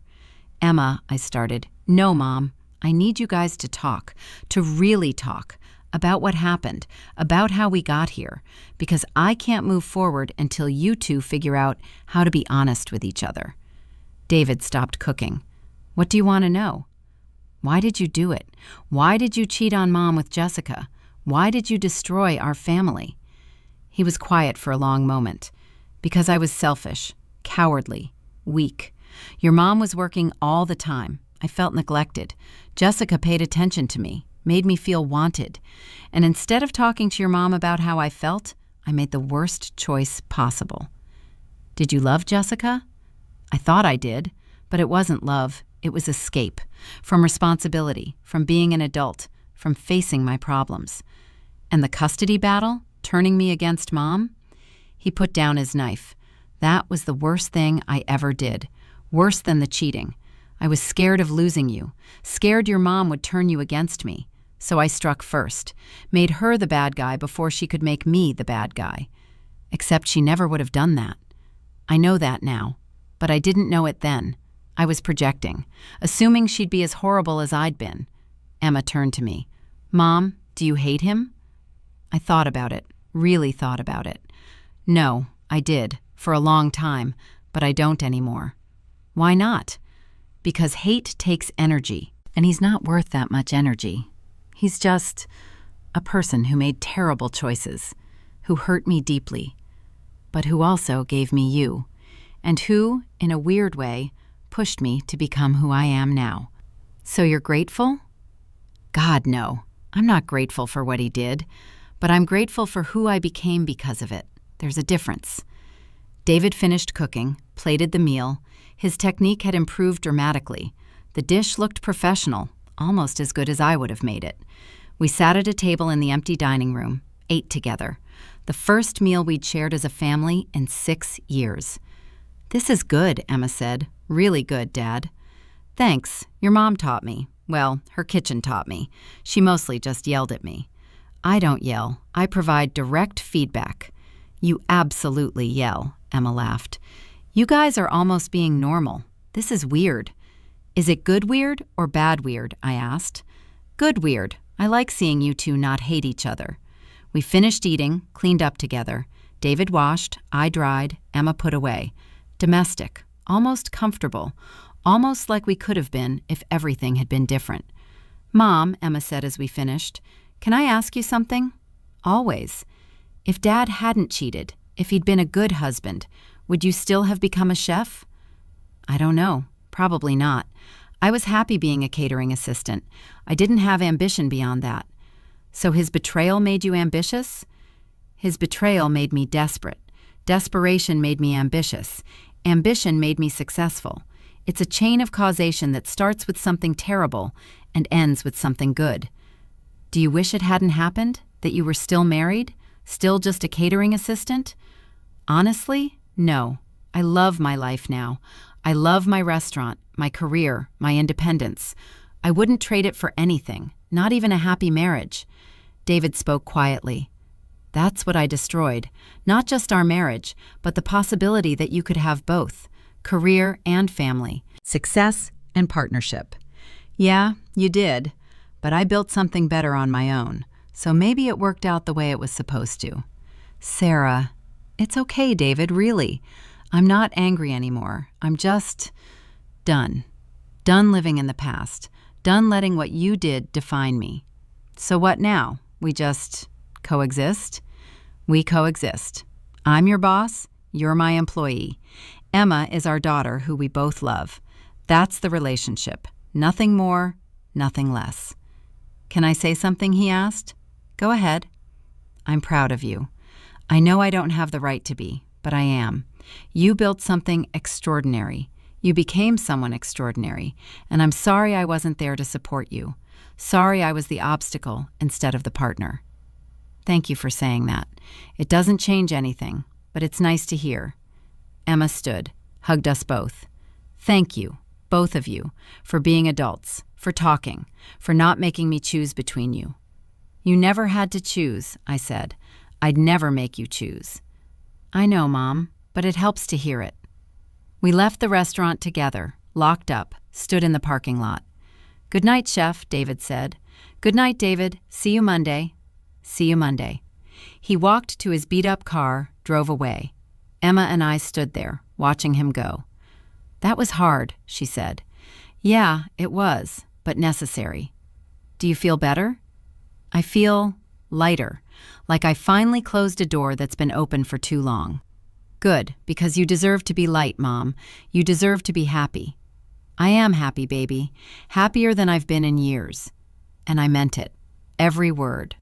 "Emma," I started. "No, Mom. I need you guys to talk, to really talk, about what happened, about how we got here, because I can't move forward until you two figure out how to be honest with each other." David stopped cooking. "What do you want to know?" "Why did you do it? Why did you cheat on Mom with Jessica? Why did you destroy our family?" He was quiet for a long moment. "Because I was selfish, cowardly, weak. Your mom was working all the time. I felt neglected. Jessica paid attention to me, made me feel wanted. And instead of talking to your mom about how I felt, I made the worst choice possible." "Did you love Jessica?" "I thought I did, but it wasn't love. It was escape. From responsibility, from being an adult, from facing my problems." "And the custody battle? Turning me against Mom?" He put down his knife. "That was the worst thing I ever did. Worse than the cheating. I was scared of losing you, scared your mom would turn you against me. So I struck first, made her the bad guy before she could make me the bad guy. Except she never would have done that. I know that now, but I didn't know it then. I was projecting, assuming she'd be as horrible as I'd been." Emma turned to me. "Mom, do you hate him?" I thought about it, really thought about it. "No, I did, for a long time, but I don't anymore." "Why not?" "Because hate takes energy, and he's not worth that much energy. He's just a person who made terrible choices, who hurt me deeply, but who also gave me you, and who, in a weird way, pushed me to become who I am now." "So you're grateful?" "God, no. I'm not grateful for what he did, but I'm grateful for who I became because of it. There's a difference." David finished cooking, plated the meal. His technique had improved dramatically. The dish looked professional, almost as good as I would have made it. We sat at a table in the empty dining room, ate together. The first meal we'd shared as a family in 6 years. "This is good," Emma said. "Really good, Dad." "Thanks. Your mom taught me. Well, her kitchen taught me. She mostly just yelled at me." "I don't yell. I provide direct feedback." "You absolutely yell," Emma laughed. "You guys are almost being normal. This is weird." "Is it good weird or bad weird?" I asked. "Good weird. I like seeing you two not hate each other." We finished eating, cleaned up together. David washed, I dried, Emma put away. Domestic, almost comfortable, almost like we could have been if everything had been different. "Mom," Emma said as we finished, "can I ask you something?" "Always." "If Dad hadn't cheated, if he'd been a good husband, would you still have become a chef?" "I don't know. Probably not. I was happy being a catering assistant. I didn't have ambition beyond that." "So his betrayal made you ambitious?" "His betrayal made me desperate. Desperation made me ambitious. Ambition made me successful. It's a chain of causation that starts with something terrible and ends with something good." "Do you wish it hadn't happened? That you were still married? Still just a catering assistant?" "Honestly, no. I love my life now. I love my restaurant, my career, my independence. I wouldn't trade it for anything, not even a happy marriage." David spoke quietly. "That's what I destroyed. Not just our marriage, but the possibility that you could have both, career and family, success and partnership." "Yeah, you did. But I built something better on my own. so maybe it worked out the way it was supposed to. Sarah, it's okay, David, really. I'm not angry anymore. I'm just done. Done living in the past. Done letting what you did define me. So what now? We just coexist? We coexist. I'm your boss. You're my employee. Emma is our daughter who we both love. That's the relationship. Nothing more, nothing less. Can I say something, he asked. Go ahead. I'm proud of you. I know I don't have the right to be, but I am. You built something extraordinary. You became someone extraordinary, and I'm sorry I wasn't there to support you. Sorry I was the obstacle instead of the partner. Thank you for saying that. It doesn't change anything, but it's nice to hear. Emma stood, hugged us both. Thank you, both of you, for being adults, for talking, for not making me choose between you. You never had to choose, I said. I'd never make you choose. I know, Mom, but it helps to hear it. We left the restaurant together, locked up, stood in the parking lot. Good night, Chef, David said. Good night, David. See you Monday. See you Monday. He walked to his beat-up car, drove away. Emma and I stood there, watching him go. That was hard, she said. Yeah, it was, but necessary. Do you feel better? I feel lighter, like I finally closed a door that's been open for too long. Good, because you deserve to be light, Mom. You deserve to be happy. I am happy, baby. Happier than I've been in years. And I meant it. Every word.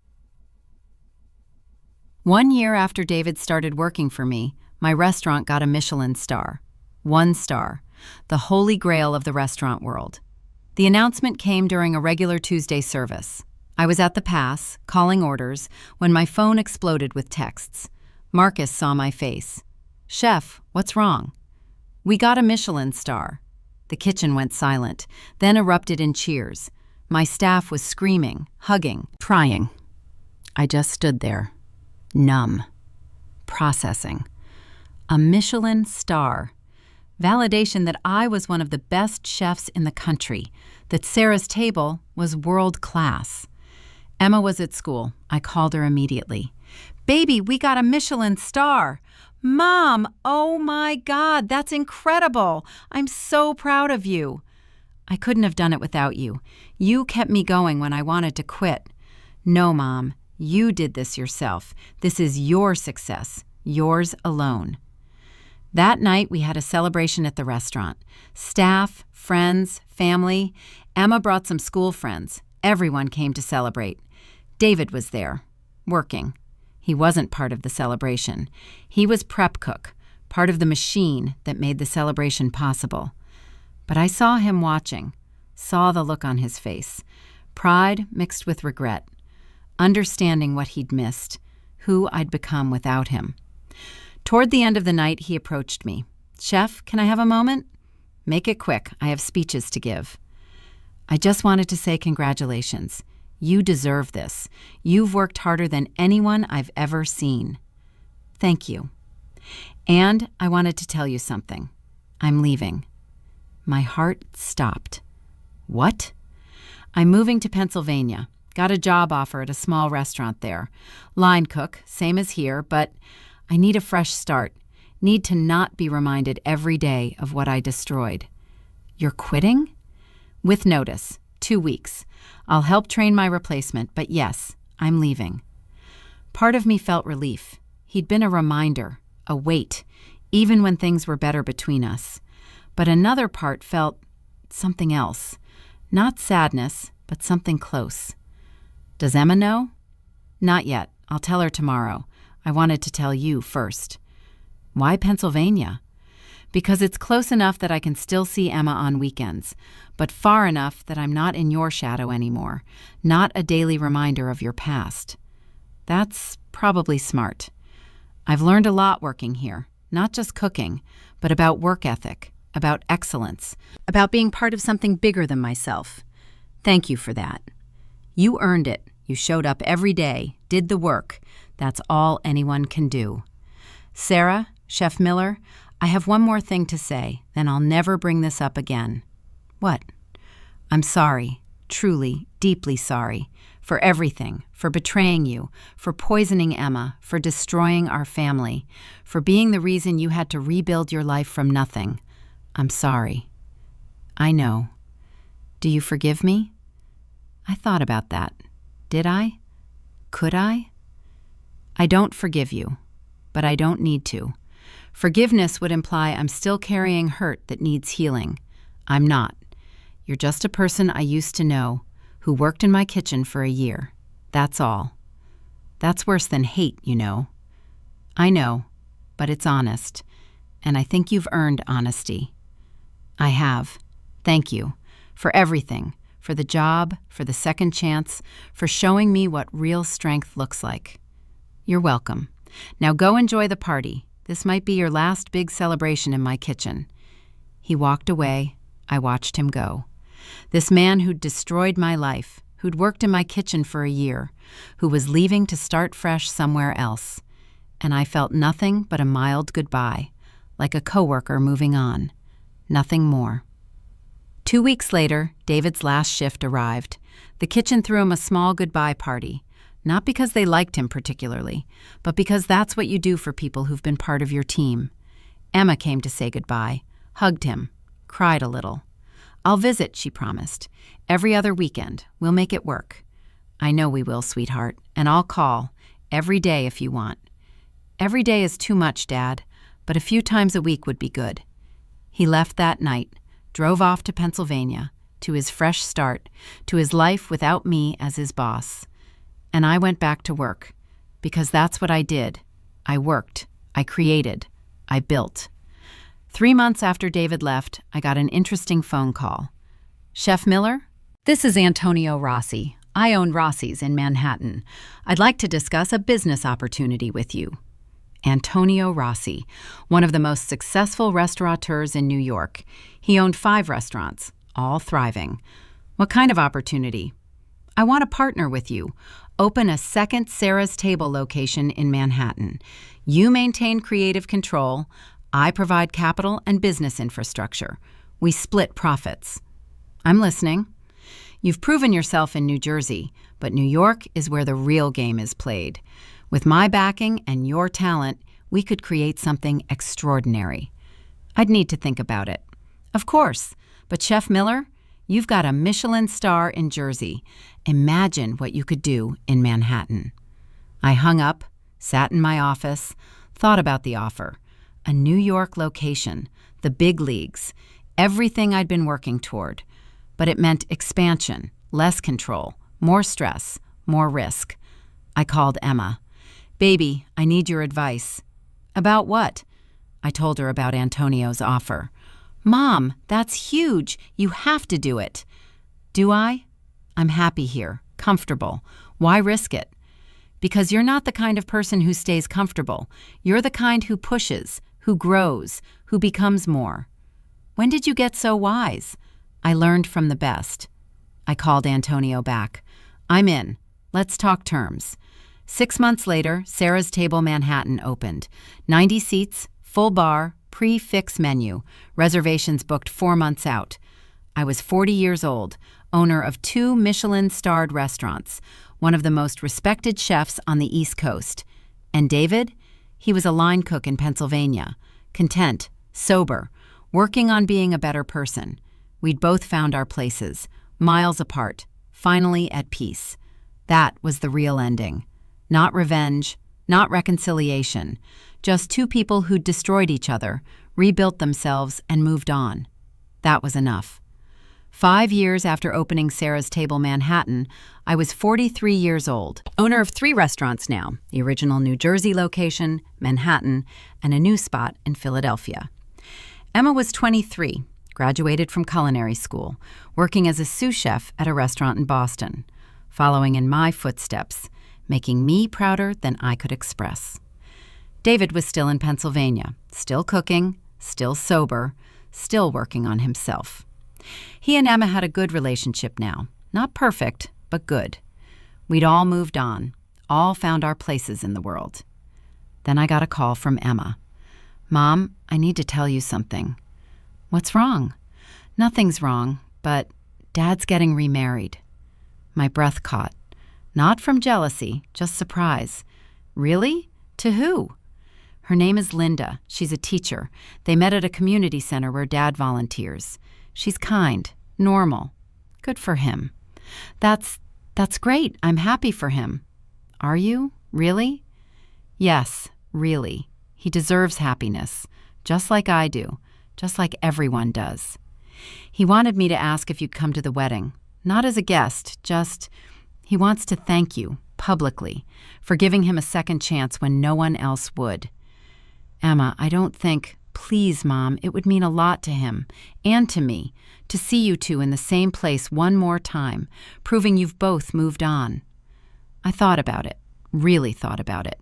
1 year after David started working for me, my restaurant got a Michelin star. 1 star. The holy grail of the restaurant world. The announcement came during a regular Tuesday service. I was at the pass, calling orders, when my phone exploded with texts. Marcus saw my face. Chef, what's wrong? We got a Michelin star. The kitchen went silent, then erupted in cheers. My staff was screaming, hugging, trying. I just stood there, numb, processing. A Michelin star. Validation that I was one of the best chefs in the country, that Sarah's table was world class. Emma was at school. I called her immediately. Baby, we got a Michelin star. Mom, oh my God, that's incredible. I'm so proud of you. I couldn't have done it without you. You kept me going when I wanted to quit. No, Mom, you did this yourself. This is your success, yours alone. That night, we had a celebration at the restaurant. Staff, friends, family. Emma brought some school friends. Everyone came to celebrate. David was there, working. He wasn't part of the celebration. He was prep cook, part of the machine that made the celebration possible. But I saw him watching, saw the look on his face, pride mixed with regret, understanding what he'd missed, who I'd become without him. Toward the end of the night, he approached me. Chef, can I have a moment? Make it quick. I have speeches to give. I just wanted to say congratulations. You deserve this. You've worked harder than anyone I've ever seen. Thank you. And I wanted to tell you something. I'm leaving. My heart stopped. What? I'm moving to Pennsylvania. Got a job offer at a small restaurant there. Line cook, same as here, but I need a fresh start. Need to not be reminded every day of what I destroyed. You're quitting? With notice. 2 weeks. I'll help train my replacement, but yes, I'm leaving. Part of me felt relief. He'd been a reminder, a weight, even when things were better between us. But another part felt something else. Not sadness, but something close. Does Emma know? Not yet. I'll tell her tomorrow. I wanted to tell you first. Why Pennsylvania? Because it's close enough that I can still see Emma on weekends, but far enough that I'm not in your shadow anymore, not a daily reminder of your past. That's probably smart. I've learned a lot working here, not just cooking, but about work ethic, about excellence, about being part of something bigger than myself. Thank you for that. You earned it. You showed up every day, did the work. That's all anyone can do. Sarah, Chef Miller, I have one more thing to say, then I'll never bring this up again. What? I'm sorry, truly, deeply sorry, For everything, for betraying you, for poisoning Emma, for destroying our family, for being the reason you had to rebuild your life from nothing. I'm sorry. I know. Do you forgive me? I thought about that. Did I? Could I? I don't forgive you, but I don't need to. Forgiveness would imply I'm still carrying hurt that needs healing. I'm not. You're just a person I used to know who worked in my kitchen for a year. That's all. That's worse than hate, you know. I know, but it's honest, and I think you've earned honesty. I have. Thank you for everything, for the job, for the second chance, for showing me what real strength looks like. You're welcome. Now go enjoy the party. This might be your last big celebration in my kitchen. He walked away. I watched him go. This man who'd destroyed my life, who'd worked in my kitchen for a year, who was leaving to start fresh somewhere else. And I felt nothing but a mild goodbye, like a coworker moving on. Nothing more. 2 weeks later, David's last shift arrived. The kitchen threw him a small goodbye party, not because they liked him particularly, but because that's what you do for people who've been part of your team. Emma came to say goodbye, hugged him, cried a little. I'll visit, she promised. Every other weekend. We'll make it work. I know we will, sweetheart, and I'll call. Every day if you want. Every day is too much, Dad, but a few times a week would be good. He left that night, drove off to Pennsylvania, to his fresh start, to his life without me as his boss. And I went back to work, because that's what I did. I worked. I created. I built. 3 months after David left, I got an interesting phone call. Chef Miller? This is Antonio Rossi. I own Rossi's in Manhattan. I'd like to discuss a business opportunity with you. Antonio Rossi, one of the most successful restaurateurs in New York. He owned 5 restaurants, all thriving. What kind of opportunity? I want to partner with you. Open a second Sarah's Table location in Manhattan. You maintain creative control. I provide capital and business infrastructure. We split profits. I'm listening. You've proven yourself in New Jersey, but New York is where the real game is played. With my backing and your talent, we could create something extraordinary. I'd need to think about it. Of course, but Chef Miller, you've got a Michelin star in Jersey. Imagine what you could do in Manhattan. I hung up, sat in my office, thought about the offer. A New York location, the big leagues, everything I'd been working toward. But it meant expansion, less control, more stress, more risk. I called Emma. Baby, I need your advice. About what? I told her about Antonio's offer. Mom, that's huge. You have to do it. Do I? I'm happy here, comfortable. Why risk it? Because you're not the kind of person who stays comfortable. You're the kind who pushes, who grows, who becomes more. When did you get so wise? I learned from the best. I called Antonio back. I'm in. Let's talk terms. 6 months later, Sarah's Table Manhattan opened. 90 seats, full bar, prix-fixe menu, reservations booked 4 months out. I was 40 years old, owner of 2 Michelin-starred restaurants, one of the most respected chefs on the East Coast. And David? He was a line cook in Pennsylvania, content, sober, working on being a better person. We'd both found our places, miles apart, finally at peace. That was the real ending. Not revenge, not reconciliation, just 2 people who'd destroyed each other, rebuilt themselves, and moved on. That was enough. 5 years after opening Sarah's Table Manhattan, I was 43 years old, owner of 3 restaurants now, the original New Jersey location, Manhattan, and a new spot in Philadelphia. Emma was 23, graduated from culinary school, working as a sous chef at a restaurant in Boston, following in my footsteps, making me prouder than I could express. David was still in Pennsylvania, still cooking, still sober, still working on himself. He and Emma had a good relationship now. Not perfect, but good. We'd all moved on, all found our places in the world. Then I got a call from Emma. Mom, I need to tell you something. What's wrong? Nothing's wrong, but Dad's getting remarried. My breath caught. Not from jealousy, just surprise. Really? To who? Her name is Linda. She's a teacher. They met at a community center where Dad volunteers. She's kind, normal. Good for him. That's great. I'm happy for him. Are you? Really? Yes, really. He deserves happiness, just like I do, just like everyone does. He wanted me to ask if you'd come to the wedding. Not as a guest, just he wants to thank you, publicly, for giving him a second chance when no one else would. Emma, I don't think, please, Mom, it would mean a lot to him, and to me, to see you two in the same place one more time, proving you've both moved on. I thought about it, really thought about it.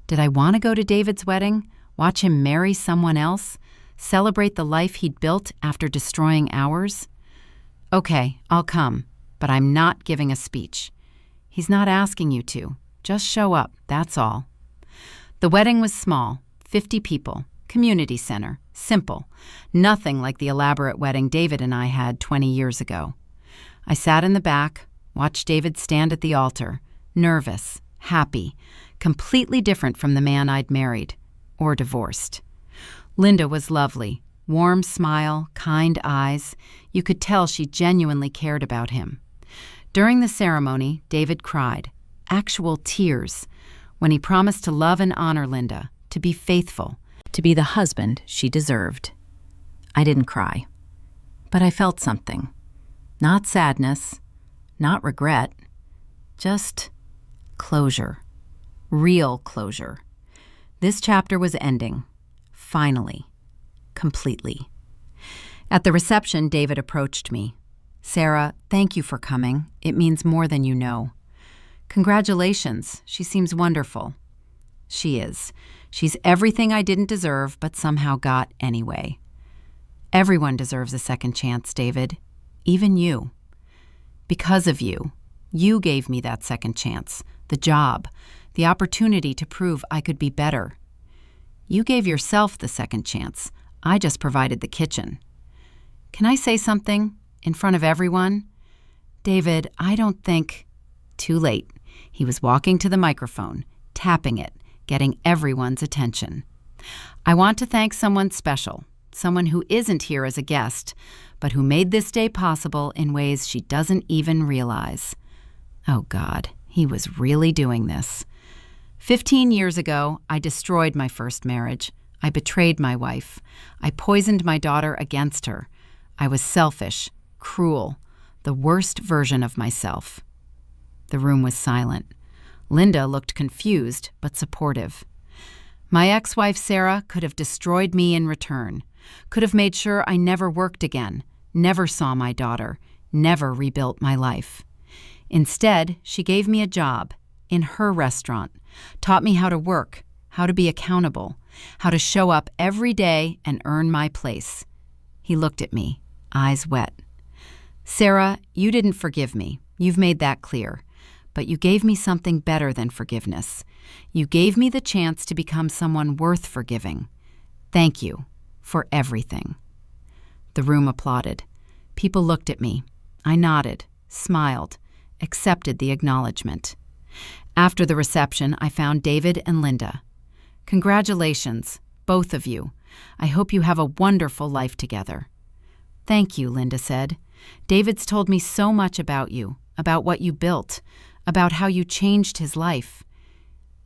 Did I want to go to David's wedding, watch him marry someone else, celebrate the life he'd built after destroying ours? Okay, I'll come, but I'm not giving a speech. He's not asking you to. Just show up, that's all. The wedding was small, 50 people, community center, simple, nothing like the elaborate wedding David and I had 20 years ago. I sat in the back, watched David stand at the altar, nervous, happy, completely different from the man I'd married or divorced. Linda was lovely, warm smile, kind eyes. You could tell she genuinely cared about him. During the ceremony, David cried, actual tears, when he promised to love and honor Linda, to be faithful, to be the husband she deserved. I didn't cry, but I felt something. Not sadness, not regret, just closure. Real closure. This chapter was ending. Finally. Completely. At the reception, David approached me. Sarah, thank you for coming. It means more than you know. Congratulations. She seems wonderful. She is. She's everything I didn't deserve, but somehow got anyway. Everyone deserves a second chance, David. Even you. Because of you. You gave me that second chance, the job, the opportunity to prove I could be better. You gave yourself the second chance. I just provided the kitchen. Can I say something in front of everyone? David, I don't think... Too late. He was walking to the microphone, tapping it, getting everyone's attention. I want to thank someone special, someone who isn't here as a guest, but who made this day possible in ways she doesn't even realize. Oh God, he was really doing this. 15 years ago, I destroyed my first marriage. I betrayed my wife. I poisoned my daughter against her. I was selfish, cruel, the worst version of myself. The room was silent. Linda looked confused but supportive. My ex-wife Sarah could have destroyed me in return, could have made sure I never worked again, never saw my daughter, never rebuilt my life. Instead, she gave me a job in her restaurant, taught me how to work, how to be accountable, how to show up every day and earn my place. He looked at me, eyes wet. Sarah, you didn't forgive me. You've made that clear. But you gave me something better than forgiveness. You gave me the chance to become someone worth forgiving. Thank you for everything. The room applauded. People looked at me. I nodded, smiled, accepted the acknowledgement. After the reception, I found David and Linda. Congratulations, both of you. I hope you have a wonderful life together. Thank you, Linda said. David's told me so much about you, about what you built, about how you changed his life.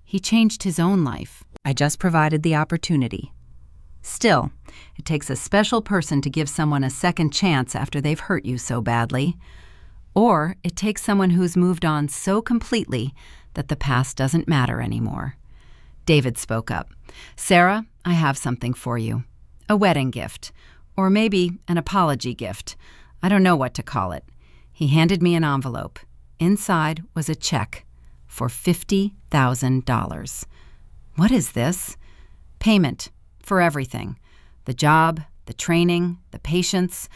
He changed his own life. I just provided the opportunity. Still, it takes a special person to give someone a second chance after they've hurt you so badly. Or it takes someone who's moved on so completely that the past doesn't matter anymore. David spoke up. Sarah, I have something for you. A wedding gift. Or maybe an apology gift. I don't know what to call it. He handed me an envelope. Inside was a check for $50,000. What is this? Payment for everything. The job, the training, the patience.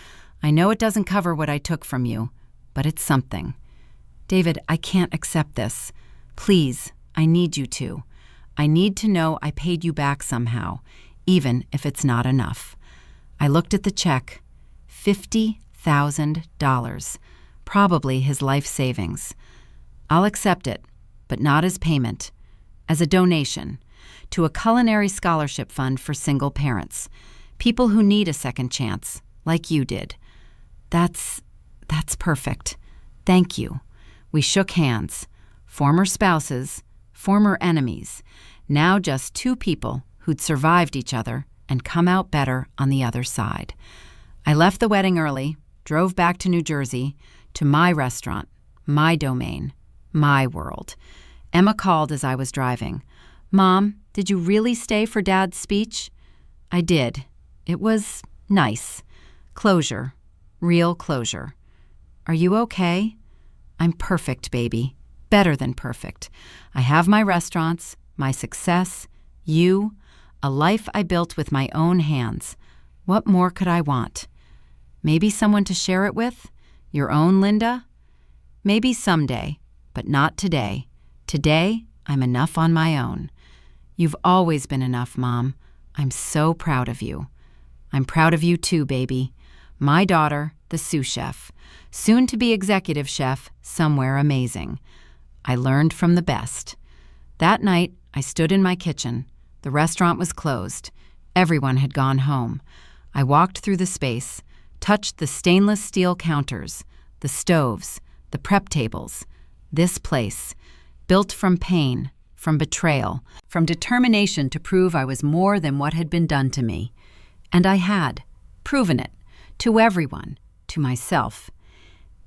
I know it doesn't cover what I took from you, but it's something. David, I can't accept this. Please, I need you to. I need to know I paid you back somehow, even if it's not enough. I looked at the check. $50,000. Probably his life savings. I'll accept it, but not as payment, as a donation to a culinary scholarship fund for single parents, people who need a second chance, like you did. That's perfect. Thank you. We shook hands. Former spouses, former enemies, now just two people who'd survived each other and come out better on the other side. I left the wedding early, drove back to New Jersey, to my restaurant, my domain, my world. Emma called as I was driving. "Mom, did you really stay for Dad's speech?" I did. It was nice. Closure. Real closure. "Are you okay?" "I'm perfect, baby. Better than perfect. I have my restaurants, my success, you, a life I built with my own hands. What more could I want? Maybe someone to share it with? Your own Linda? Maybe someday, but not today. Today, I'm enough on my own. You've always been enough, Mom. I'm so proud of you. I'm proud of you too, baby. My daughter, the sous chef, soon to be executive chef somewhere amazing. I learned from the best. That night, I stood in my kitchen. The restaurant was closed. Everyone had gone home. I walked through the space, touched the stainless steel counters, the stoves, the prep tables. This place, built from pain, from betrayal, from determination to prove I was more than what had been done to me. And I had, proven it, to everyone, to myself.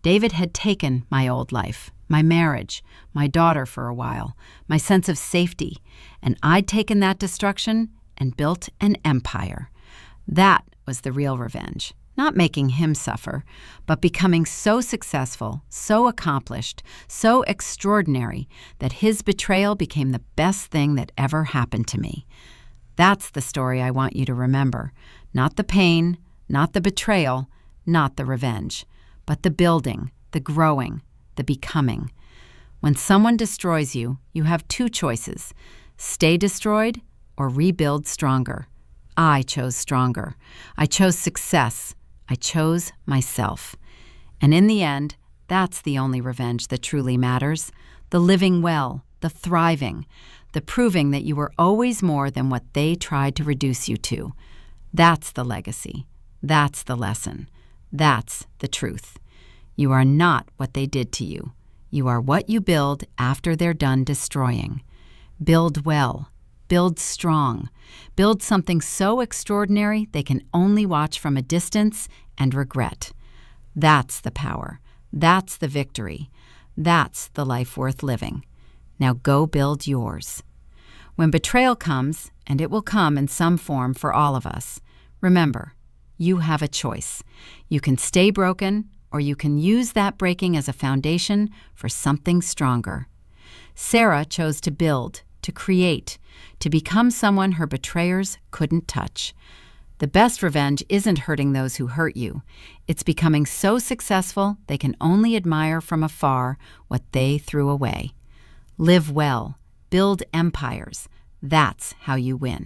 David had taken my old life, my marriage, my daughter for a while, my sense of safety, and I'd taken that destruction and built an empire. That was the real revenge. Not making him suffer, but becoming so successful, so accomplished, so extraordinary that his betrayal became the best thing that ever happened to me. That's the story I want you to remember. Not the pain, not the betrayal, not the revenge, but the building, the growing, the becoming. When someone destroys you, you have two choices: stay destroyed or rebuild stronger. I chose stronger. I chose success. I chose myself. And in the end, that's the only revenge that truly matters. The living well, the thriving, the proving that you were always more than what they tried to reduce you to. That's the legacy. That's the lesson. That's the truth. You are not what they did to you. You are what you build after they're done destroying. Build well. Build strong. Build something so extraordinary they can only watch from a distance and regret. That's the power. That's the victory. That's the life worth living. Now go build yours. When betrayal comes, and it will come in some form for all of us, remember, you have a choice. You can stay broken, or you can use that breaking as a foundation for something stronger. Sarah chose to build, to create, to become someone her betrayers couldn't touch. The best revenge isn't hurting those who hurt you. It's becoming so successful they can only admire from afar what they threw away. Live well. Build empires. That's how you win.